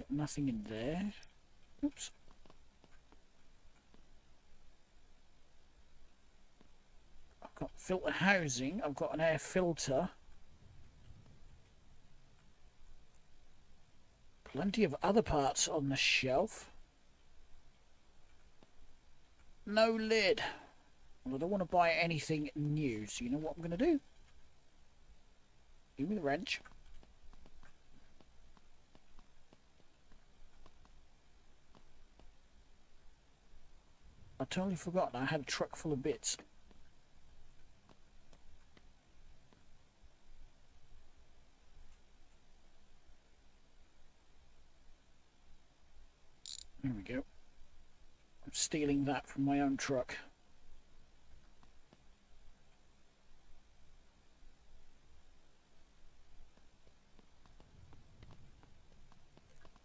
Nothing in there. Oops. I've got filter housing. I've got an air filter. Plenty of other parts on the shelf. No lid. Well, I don't want to buy anything new, so you know what I'm going to do? Give me the wrench. I totally forgot I had a truck full of bits. There we go. I'm stealing that from my own truck.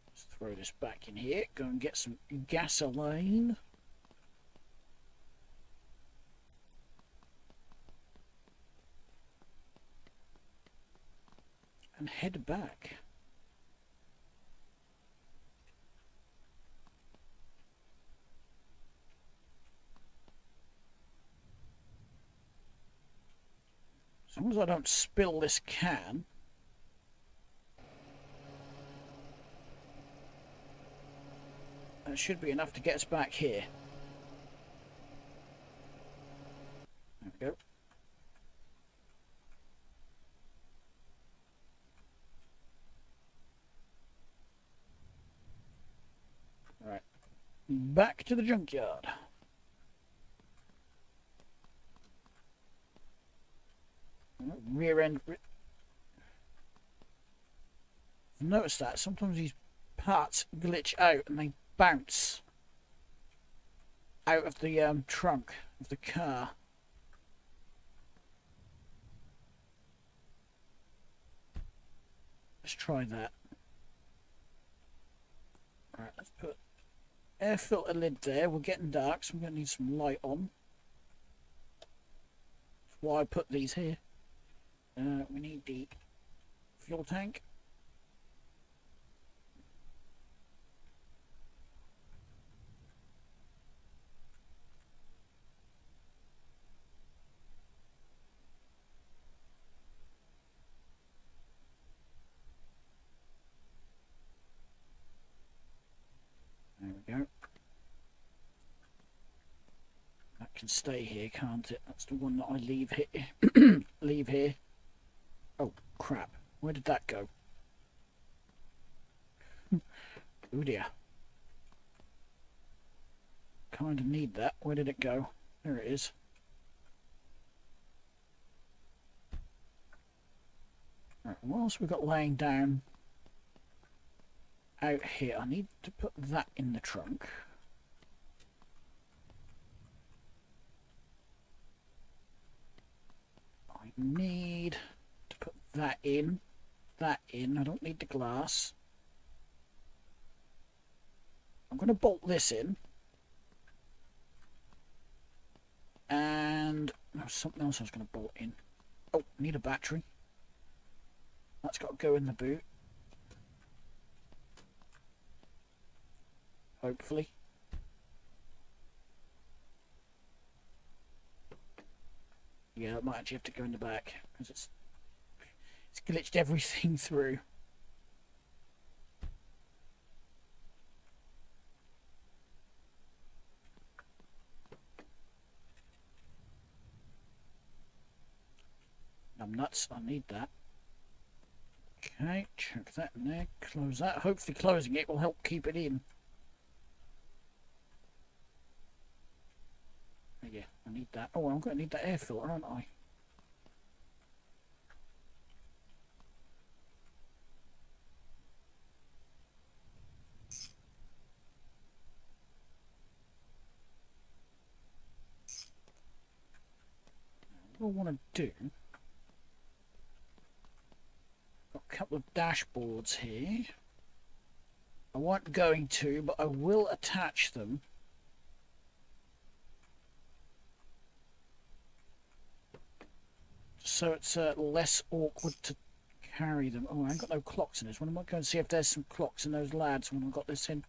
Let's throw this back in here. Go and get some gasoline. And head back. As long as I don't spill this can. That should be enough to get us back here. There we go. Alright. Back to the junkyard. Rear end. I've noticed that sometimes these parts glitch out and they bounce out of the trunk of the car. Let's try that. Alright, let's put air filter lid there. We're getting dark, so we're going to need some light on. That's why I put these here. We need the fuel tank. There we go. That can stay here, can't it? That's the one that I leave here. Leave here. Oh, crap. Where did that go? Oh dear. Kind of need that. Where did it go? There it is. Right, what else we got laying down out here? I need to put that in the trunk. I need to put that in. That in. I don't need the glass. I'm going to bolt this in. And there's something else I was going to bolt in. Oh, I need a battery. That's got to go in the boot. Hopefully. Yeah, it might actually have to go in the back because it's glitched everything through. I'm nuts, I need that. Okay, chuck that in there, close that. Hopefully closing it will help keep it in. Yeah, I need that. Oh, I'm going to need that air filter, aren't I? What I want to do... Got a couple of dashboards here. I wasn't going to, but I will attach them. So it's less awkward to carry them. Oh, I ain't got no clocks in this one. I might go and see if there's some clocks in those lads when I've got this in.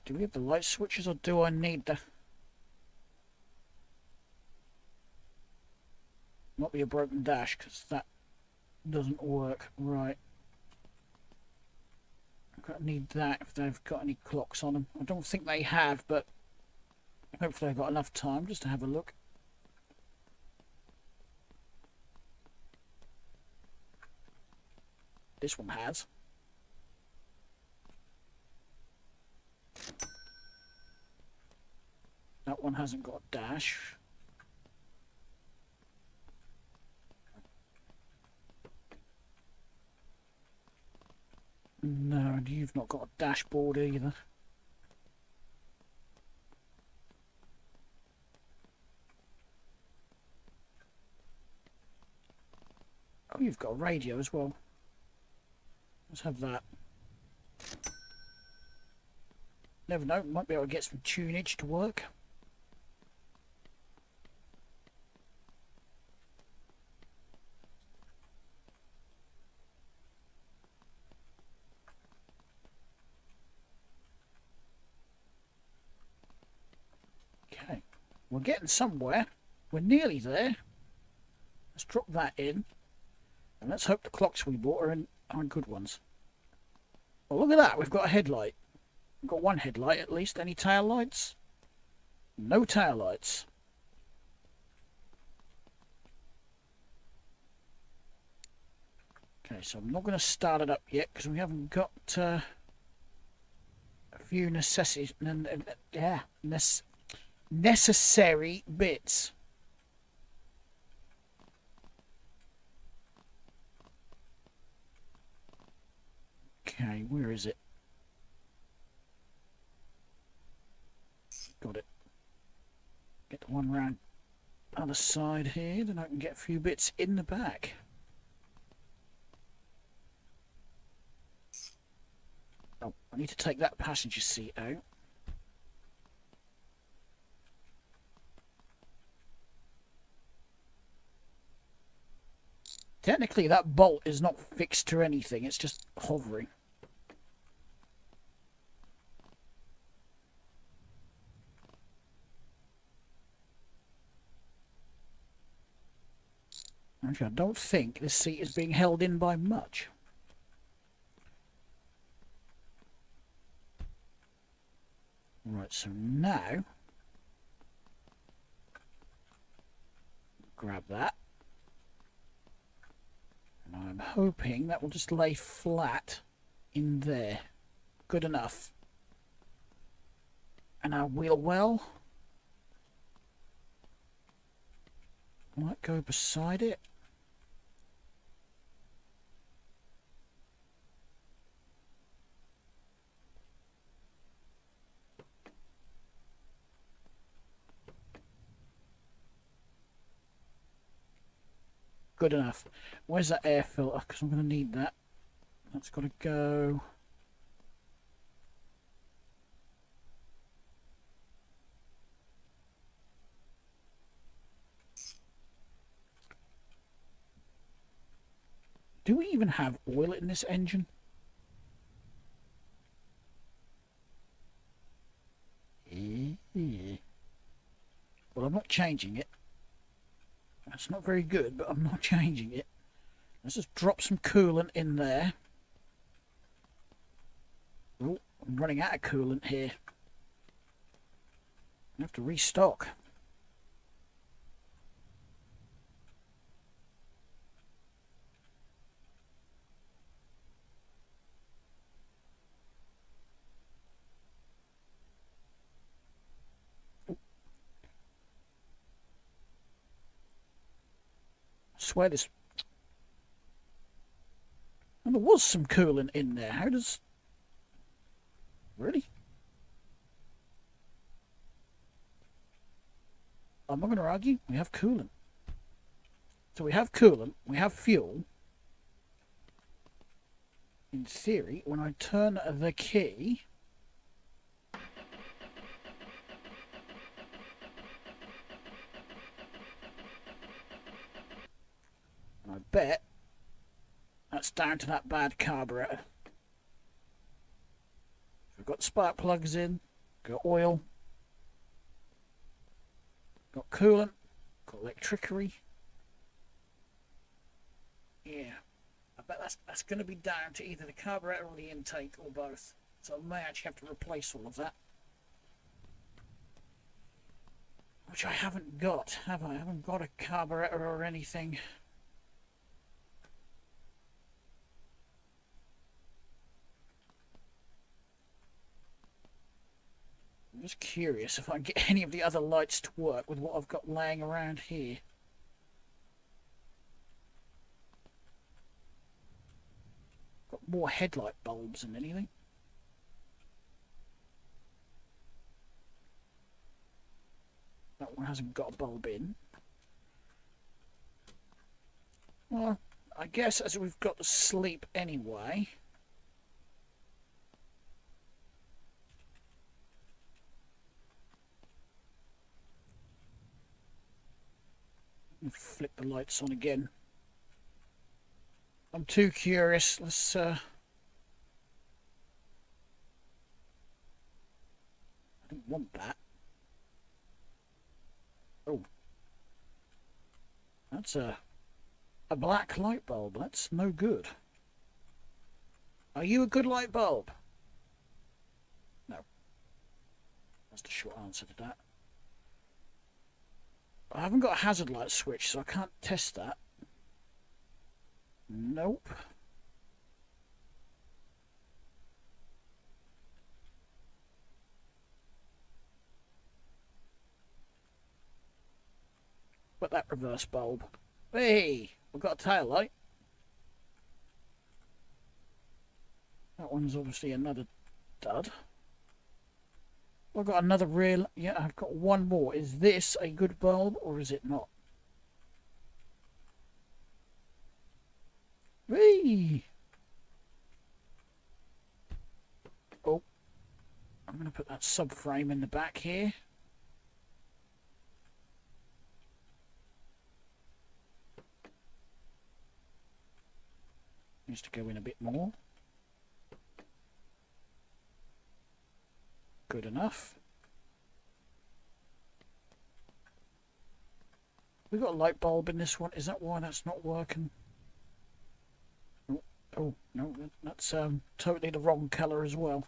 Do we have the light switches or do I need the... Not be a broken dash because that doesn't work right. I'm going to need that if they've got any clocks on them. I don't think they have, but hopefully I've got enough time just to have a look. This one has. That one hasn't got a dash. No, and you've not got a dashboard either. Oh, you've got a radio as well. Let's have that. Never know, might be able to get some tunage to work. Okay, we're getting somewhere. We're nearly there. Let's drop that in. And let's hope the clocks we bought are good ones. Well, look at that, we've got a headlight. We've got one headlight at least. Any tail lights? No tail lights. Okay, so I'm not going to start it up yet because we haven't got a few necessary bits. Okay, where is it? Got it. Get the one round other side here, then I can get a few bits in the back. Oh, I need to take that passenger seat out. Technically that bolt is not fixed to anything, it's just hovering. Actually, I don't think this seat is being held in by much. Right, so now grab that. And I'm hoping that will just lay flat in there. Good enough. And our wheel well might go beside it. Good enough. Where's that air filter? Because I'm going to need that. That's got to go. Do we even have oil in this engine? Well, I'm not changing it. That's not very good, but I'm not changing it. Let's just drop some coolant in there. Oh, I'm running out of coolant here. I have to restock. I swear this... And there was some coolant in there. How does... Really? I'm not going to argue. We have coolant. So we have coolant. We have fuel. In theory, when I turn the key... I bet that's down to that bad carburetor. We've got spark plugs in, got oil, got coolant, got electricity. Yeah, I bet that's going to be down to either the carburetor or the intake or both. So I may actually have to replace all of that. Which I haven't got, have I? I haven't got a carburetor or anything. just curious if I can get any of the other lights to work with what I've got laying around here. Got more headlight bulbs than anything. That one hasn't got a bulb in. Well, I guess as we've got to sleep anyway. Flick the lights on again. I'm too curious. Let's I don't want that. Oh. That's a black light bulb. That's no good. Are you a good light bulb? No. That's the short answer to that. I haven't got a hazard light switch, so I can't test that. Nope. But that reverse bulb. Hey, we've got a tail light. That one's obviously another dud. I've got another real... Yeah, I've got one more. Is this a good bulb or is it not? Whee! Oh. I'm going to put that subframe in the back here. Needs to go in a bit more. Good enough. We've got a light bulb in this one. Is that why that's not working? Oh no, that's totally the wrong colour as well.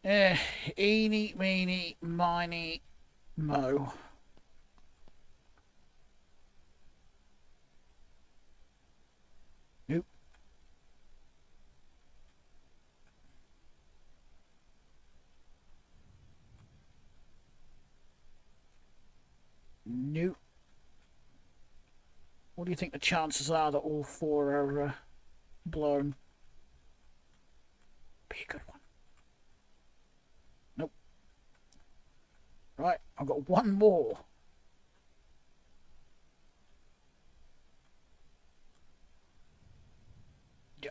Eeny, meeny, miny, mo. Nope. Nope. What do you think the chances are that all four are blown? Be a good one. Nope. Right, I've got one more.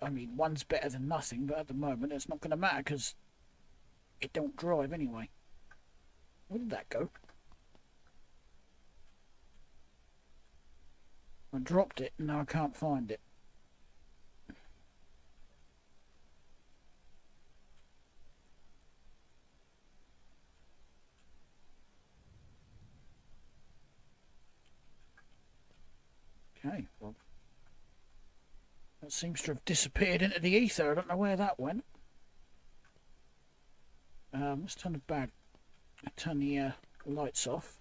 I mean, one's better than nothing, but at the moment it's not going to matter because it don't drive anyway. Where did that go? I dropped it and now I can't find it. Okay, well, that seems to have disappeared into the ether. I don't know where that went. Let's turn the lights off.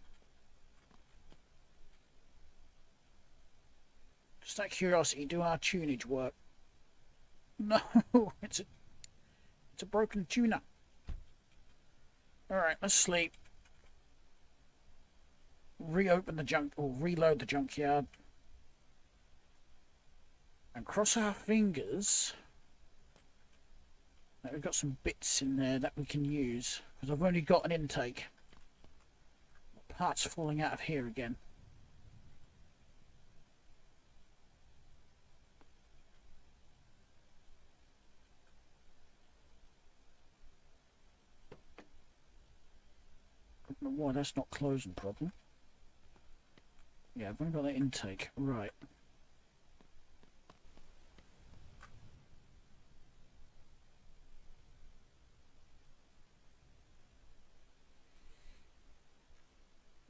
Just out of curiosity, do our tunage work? No, it's a broken tuner. All right, let's sleep. Reopen the reload the junkyard, and cross our fingers that we've got some bits in there that we can use. Because I've only got an intake. Parts falling out of here again. I don't know why that's not closing properly. Yeah, I've only got that intake. Right.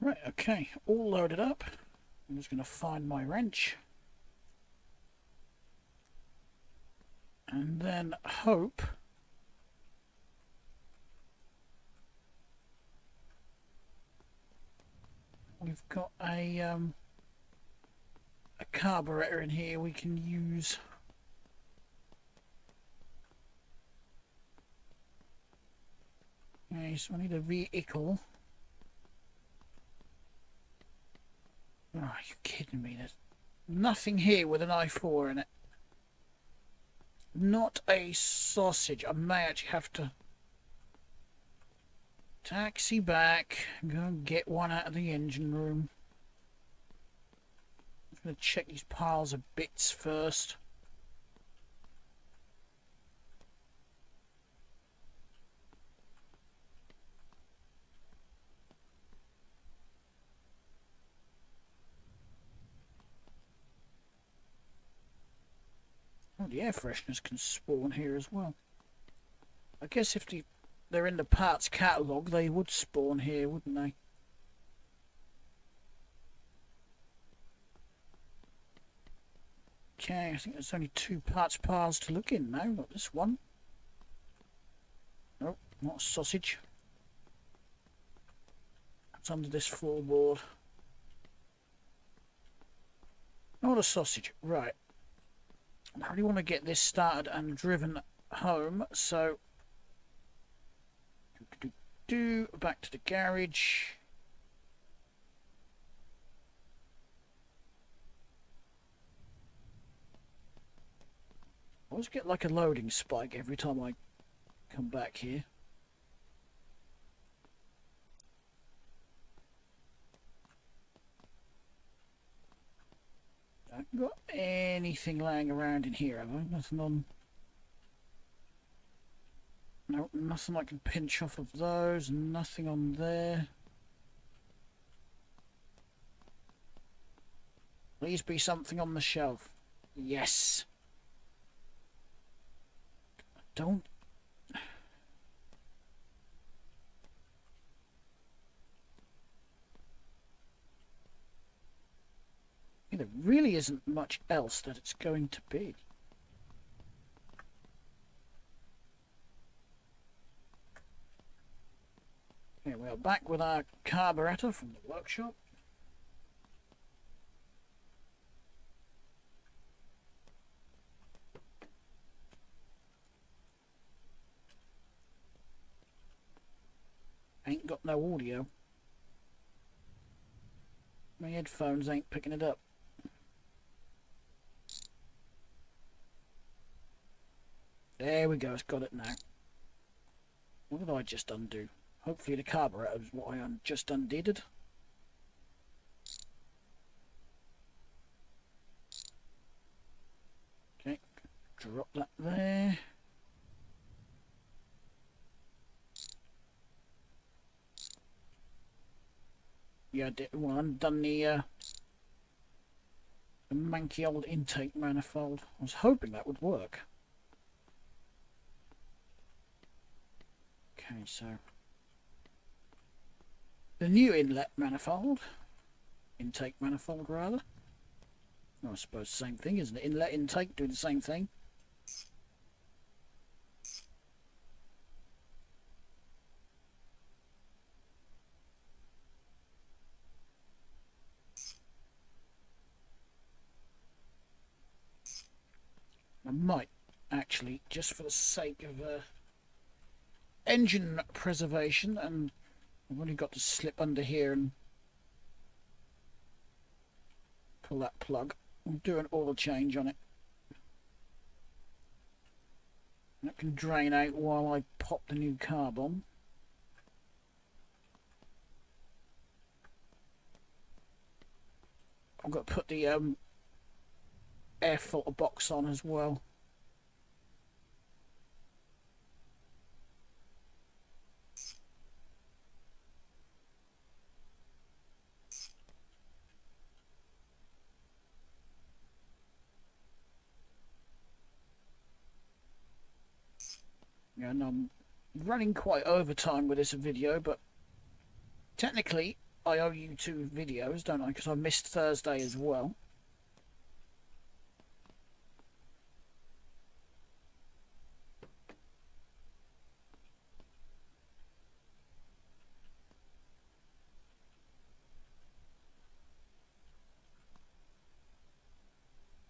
Right, okay, all loaded up. I'm just going to find my wrench. And then hope we've got a carburetor in here we can use. Okay, so I need a vehicle. Oh, are you kidding me? There's nothing here with an I4 in it. Not a sausage. I may actually have to taxi back and go and get one out of the engine room. I'm going to check these piles of bits first. Oh, the air fresheners can spawn here as well. I guess if they're in the parts catalogue, they would spawn here, wouldn't they? Okay, I think there's only 2 parts piles to look in now, not this one. Nope, not a sausage. It's under this floorboard. Not a sausage, right. I really want to get this started and driven home, so back to the garage. I always get like a loading spike every time I come back here. I haven't got anything laying around in here, have I? Nothing on. No, nothing I can pinch off of those. Nothing on there. Please be something on the shelf. Yes. Don't. There really isn't much else that it's going to be. Okay, we are back with our carburetor from the workshop. Ain't got no audio. My headphones ain't picking it up. There we go, it's got it now. What did I just undo? Hopefully the carburetor is what I just undid. Okay, drop that there. Yeah, I did. Well, I've done the manky old intake manifold. I was hoping that would work. Okay, so the new inlet manifold, intake manifold rather. I suppose same thing, isn't it? Inlet, intake, do the same thing. I might actually, just for the sake of engine preservation, and I've only got to slip under here and pull that plug. I'll do an oil change on it. That can drain out while I pop the new carb on. I've got to put the air filter box on as well. And I'm running quite overtime with this video, but technically I owe you 2 videos, don't I? Because I missed Thursday as well.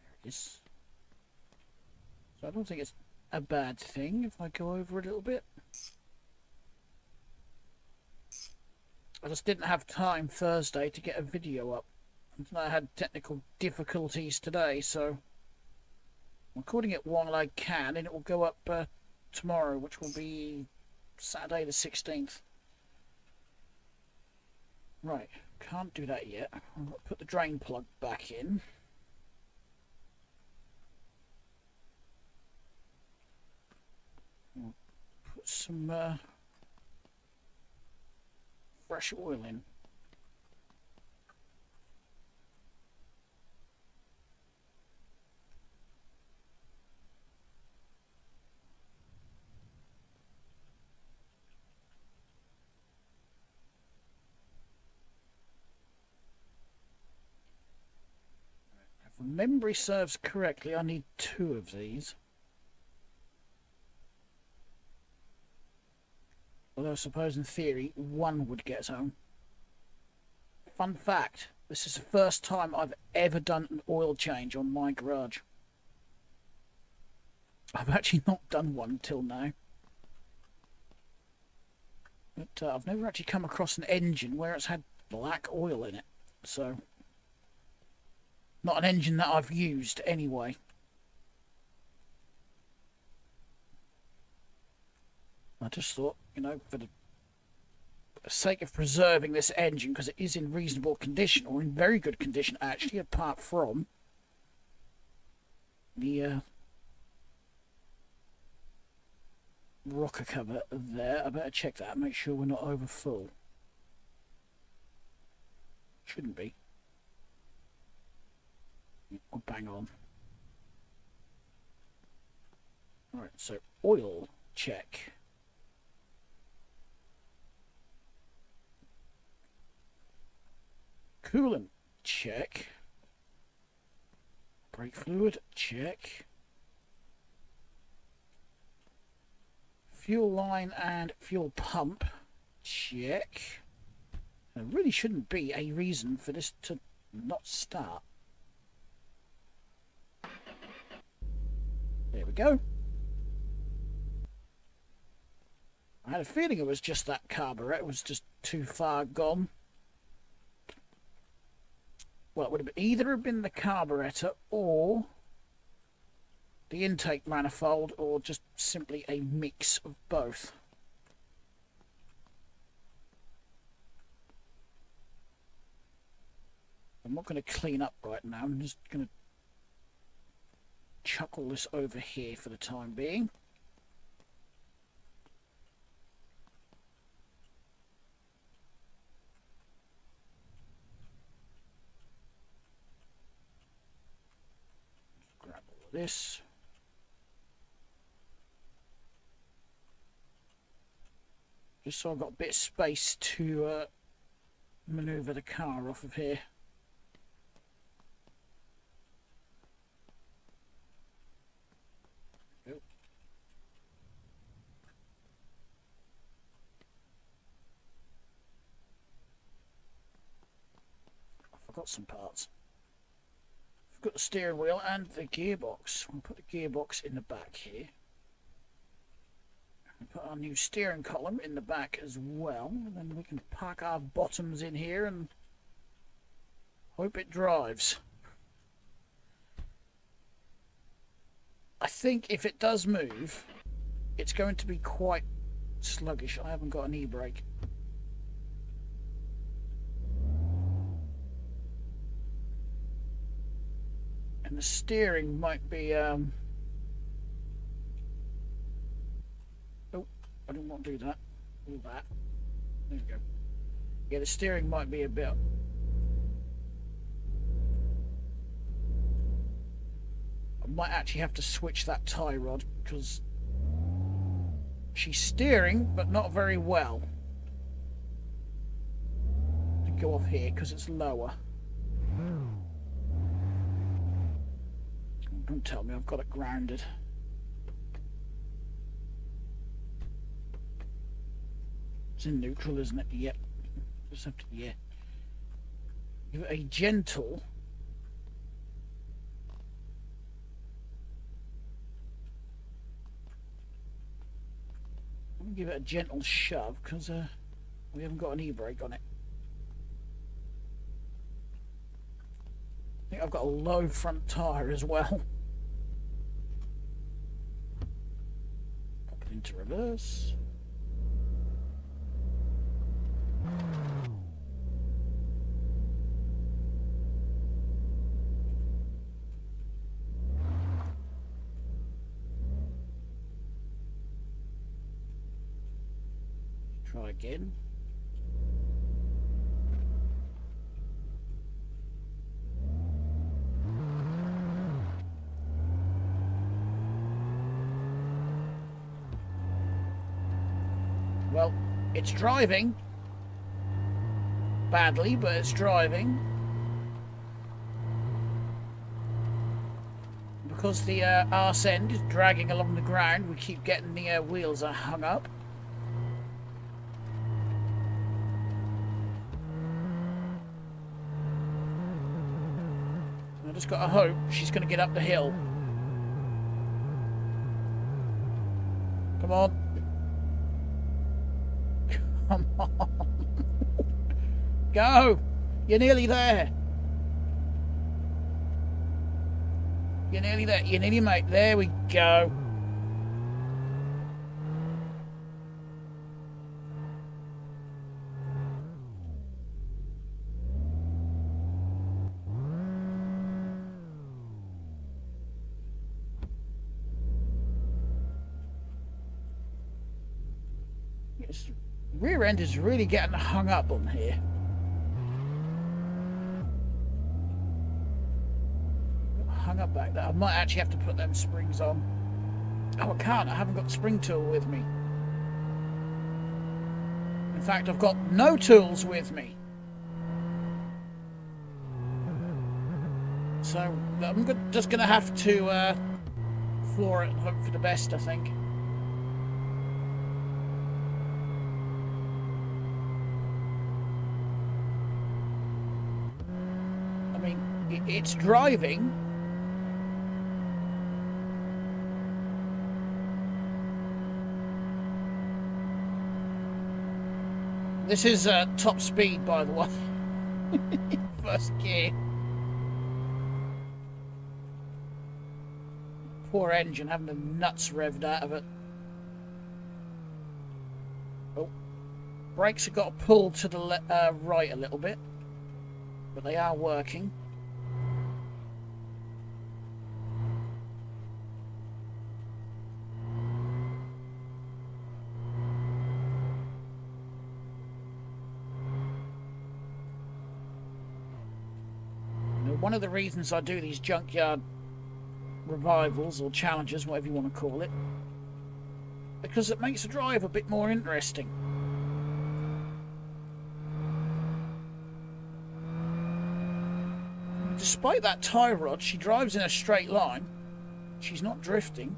There it is. So I don't think it's a bad thing if I go over a little bit. I just didn't have time Thursday to get a video up. I had technical difficulties today, so I'm recording it while I can, and it will go up tomorrow, which will be Saturday the 16th. Right, can't do that yet. I'm going to put the drain plug back in. I'll put some fresh oil in. If memory serves correctly, I need 2 of these. Although I suppose in theory, 1 would get home. Fun fact, this is the first time I've ever done an oil change on my garage. I've actually not done one till now. But I've never actually come across an engine where it's had black oil in it. So, not an engine that I've used anyway. I just thought, you know, for the sake of preserving this engine, because it is in reasonable condition, or in very good condition actually, apart from the rocker cover there. I better check that, make sure we're not over full. Shouldn't be. Oh, bang on. Alright, so oil check. Coolant check. Brake fluid check. Fuel line and fuel pump check. There really shouldn't be a reason for this to not start. There we go. I had a feeling it was just that carburetor. It was just too far gone. Well, it would have either been the carburetor or the intake manifold, or just simply a mix of both. I'm not going to clean up right now. I'm just going to chuck all this over here for the time being. Grab all of this. Just so I've got a bit of space to manoeuvre the car off of here. I forgot some parts. I've got the steering wheel and the gearbox. We'll put the gearbox in the back here. We'll put our new steering column in the back as well, and then we can park our bottoms in here and hope it drives. I think if it does move, it's going to be quite sluggish. I haven't got an e-brake. And the steering might be oh, I didn't want to do that. All that. There we go. Yeah, the steering might be a bit. I might actually have to switch that tie rod, because she's steering but not very well. To go off here because it's lower. Don't tell me I've got it grounded. It's in neutral, isn't it? Yep. Just have to, yeah. Give it a gentle. I'm gonna give it a gentle shove, because We haven't got an e-brake on it. I think I've got a low front tyre as well. Pop it into reverse. Try again. Well, it's driving. Badly, but it's driving. Because the arse end is dragging along the ground, we keep getting the wheels hung up. I just gotta hope she's gonna get up the hill. Come on. Come on. Go! You're nearly there. You're nearly there. You're nearly, mate. There we go. This rear end is really getting hung up on here. Hung up back there. I might actually have to put them springs on. Oh, I can't. I haven't got the spring tool with me. In fact, I've got no tools with me. So I'm just going to have to floor it and hope for the best, I think. I mean, it's driving. This is top speed, by the way. First gear. Poor engine having the nuts revved out of it. Oh, brakes have got to pull to the right a little bit, but they are working. One of the reasons I do these junkyard revivals or challenges, whatever you want to call it, because it makes the drive a bit more interesting. Despite that tie rod, she drives in a straight line. She's not drifting.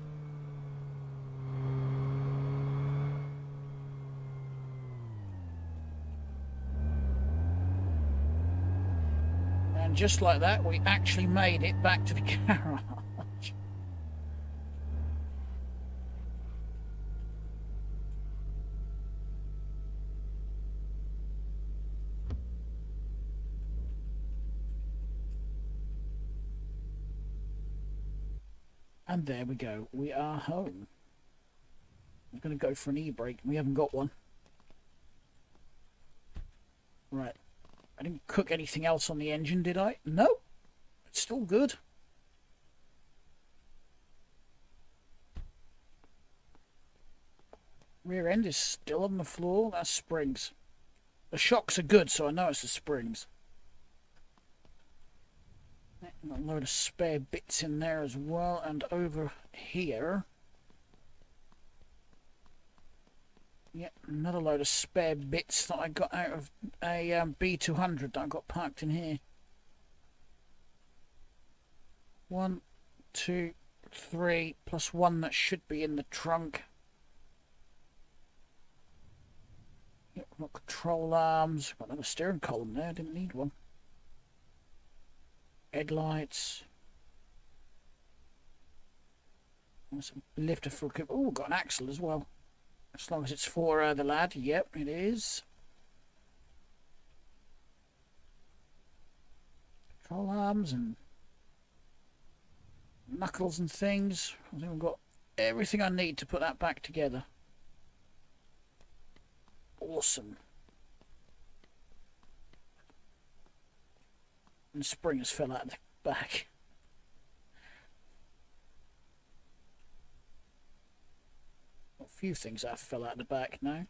And just like that, we actually made it back to the garage. And there we go. We are home. I'm going to go for an e-brake. We haven't got one. Right. I didn't cook anything else on the engine, did I? No. It's still good. Rear end is still on the floor. That's springs. The shocks are good, so I know it's the springs. Got a load of spare bits in there as well, and over here, yeah, another load of spare bits that I got out of a B200 that I got parked in here. 1, 2, 3, plus one that should be in the trunk. Yep, got control arms. Got another steering column there. Didn't need one. Headlights. There's a lifter for a... Oh, got an axle as well. As long as it's for the lad. Yep, it is. pole arms and knuckles and things. I think I've got everything I need to put that back together. Awesome. And the spring has fell out of the back. A few things that fell out of the back now.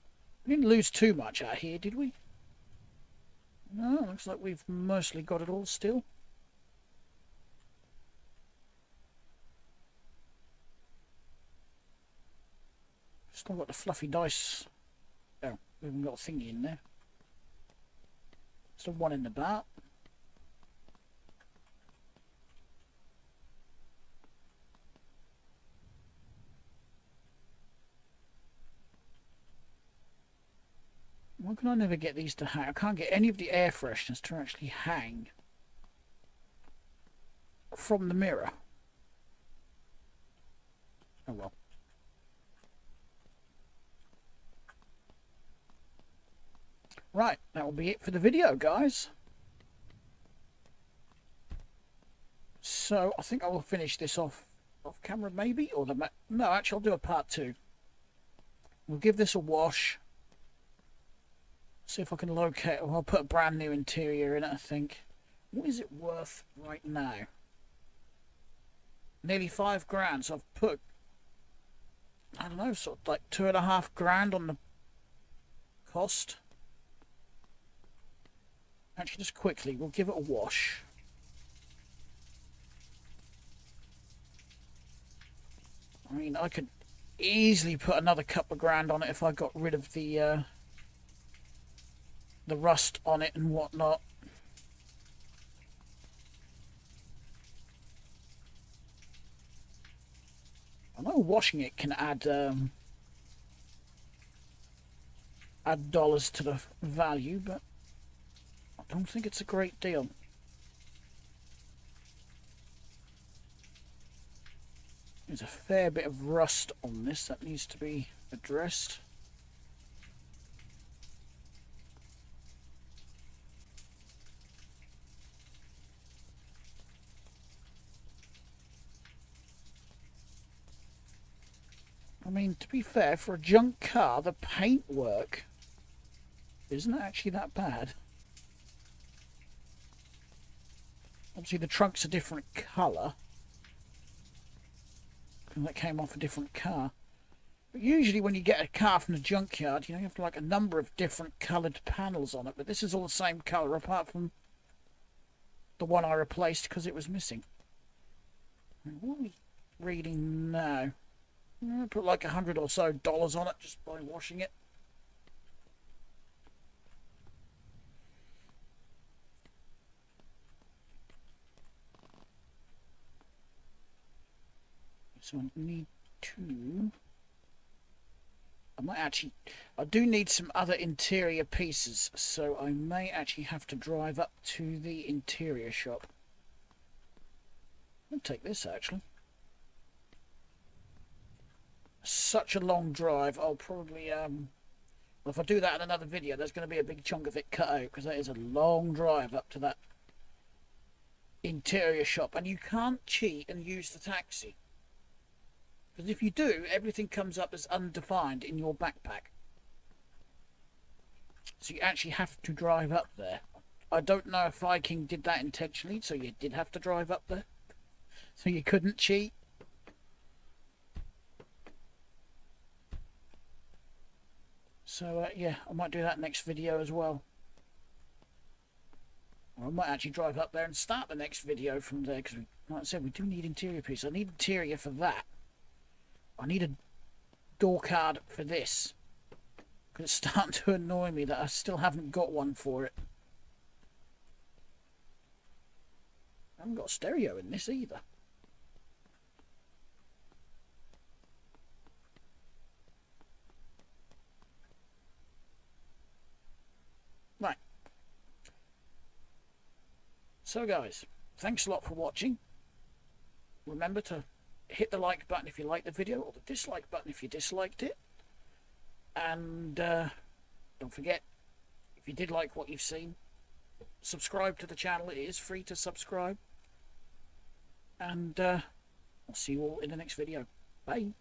We didn't lose too much out here, did we? No, looks like we've mostly got it all still. Still got the fluffy dice. Oh, we haven't got a thingy in there. Still one in the bat. Why can I never get these to hang? I can't get any of the air fresheners to actually hang from the mirror. Oh well. Right, that will be it for the video, guys. So I think I will finish this off camera, maybe, or no, actually I'll do a part 2. We'll give this a wash. See if I can locate. Well, I'll put a brand new interior in it, I think. What is it worth right now? Nearly $5,000. So I've put, I don't know, sort of like $2,500 on the cost. Actually, just quickly, we'll give it a wash. I mean, I could easily put another couple of grand on it if I got rid of the rust on it and whatnot. I know washing it can add dollars to the value, but I don't think it's a great deal. There's a fair bit of rust on this that needs to be addressed. I mean, to be fair, for a junk car, the paintwork isn't actually that bad. Obviously, the trunk's a different colour. And that came off a different car. But usually when you get a car from the junkyard, you know, you have like a number of different coloured panels on it. But this is all the same colour, apart from the one I replaced because it was missing. What are we reading now? I put like $100 or so on it just by washing it. So I need to... I do need some other interior pieces, so I may actually have to drive up to the interior shop. I'll take this actually. Such a long drive. I'll probably well, if I do that in another video, there's going to be a big chunk of it cut out, because that is a long drive up to that interior shop, and you can't cheat and use the taxi, because if you do, everything comes up as undefined in your backpack, so you actually have to drive up there. I don't know if Viking did that intentionally, so you did have to drive up there, so you couldn't cheat. So yeah, I might do that next video as well. Or I might actually drive up there and start the next video from there, because like I said, we do need interior pieces. I need interior for that. I need a door card for this, because it's starting to annoy me that I still haven't got one for it. I haven't got a stereo in this either. Right. So guys, thanks a lot for watching. Remember to hit the like button if you liked the video, or the dislike button if you disliked it. And don't forget, if you did like what you've seen, subscribe to the channel. It is free to subscribe. And I'll see you all in the next video. Bye.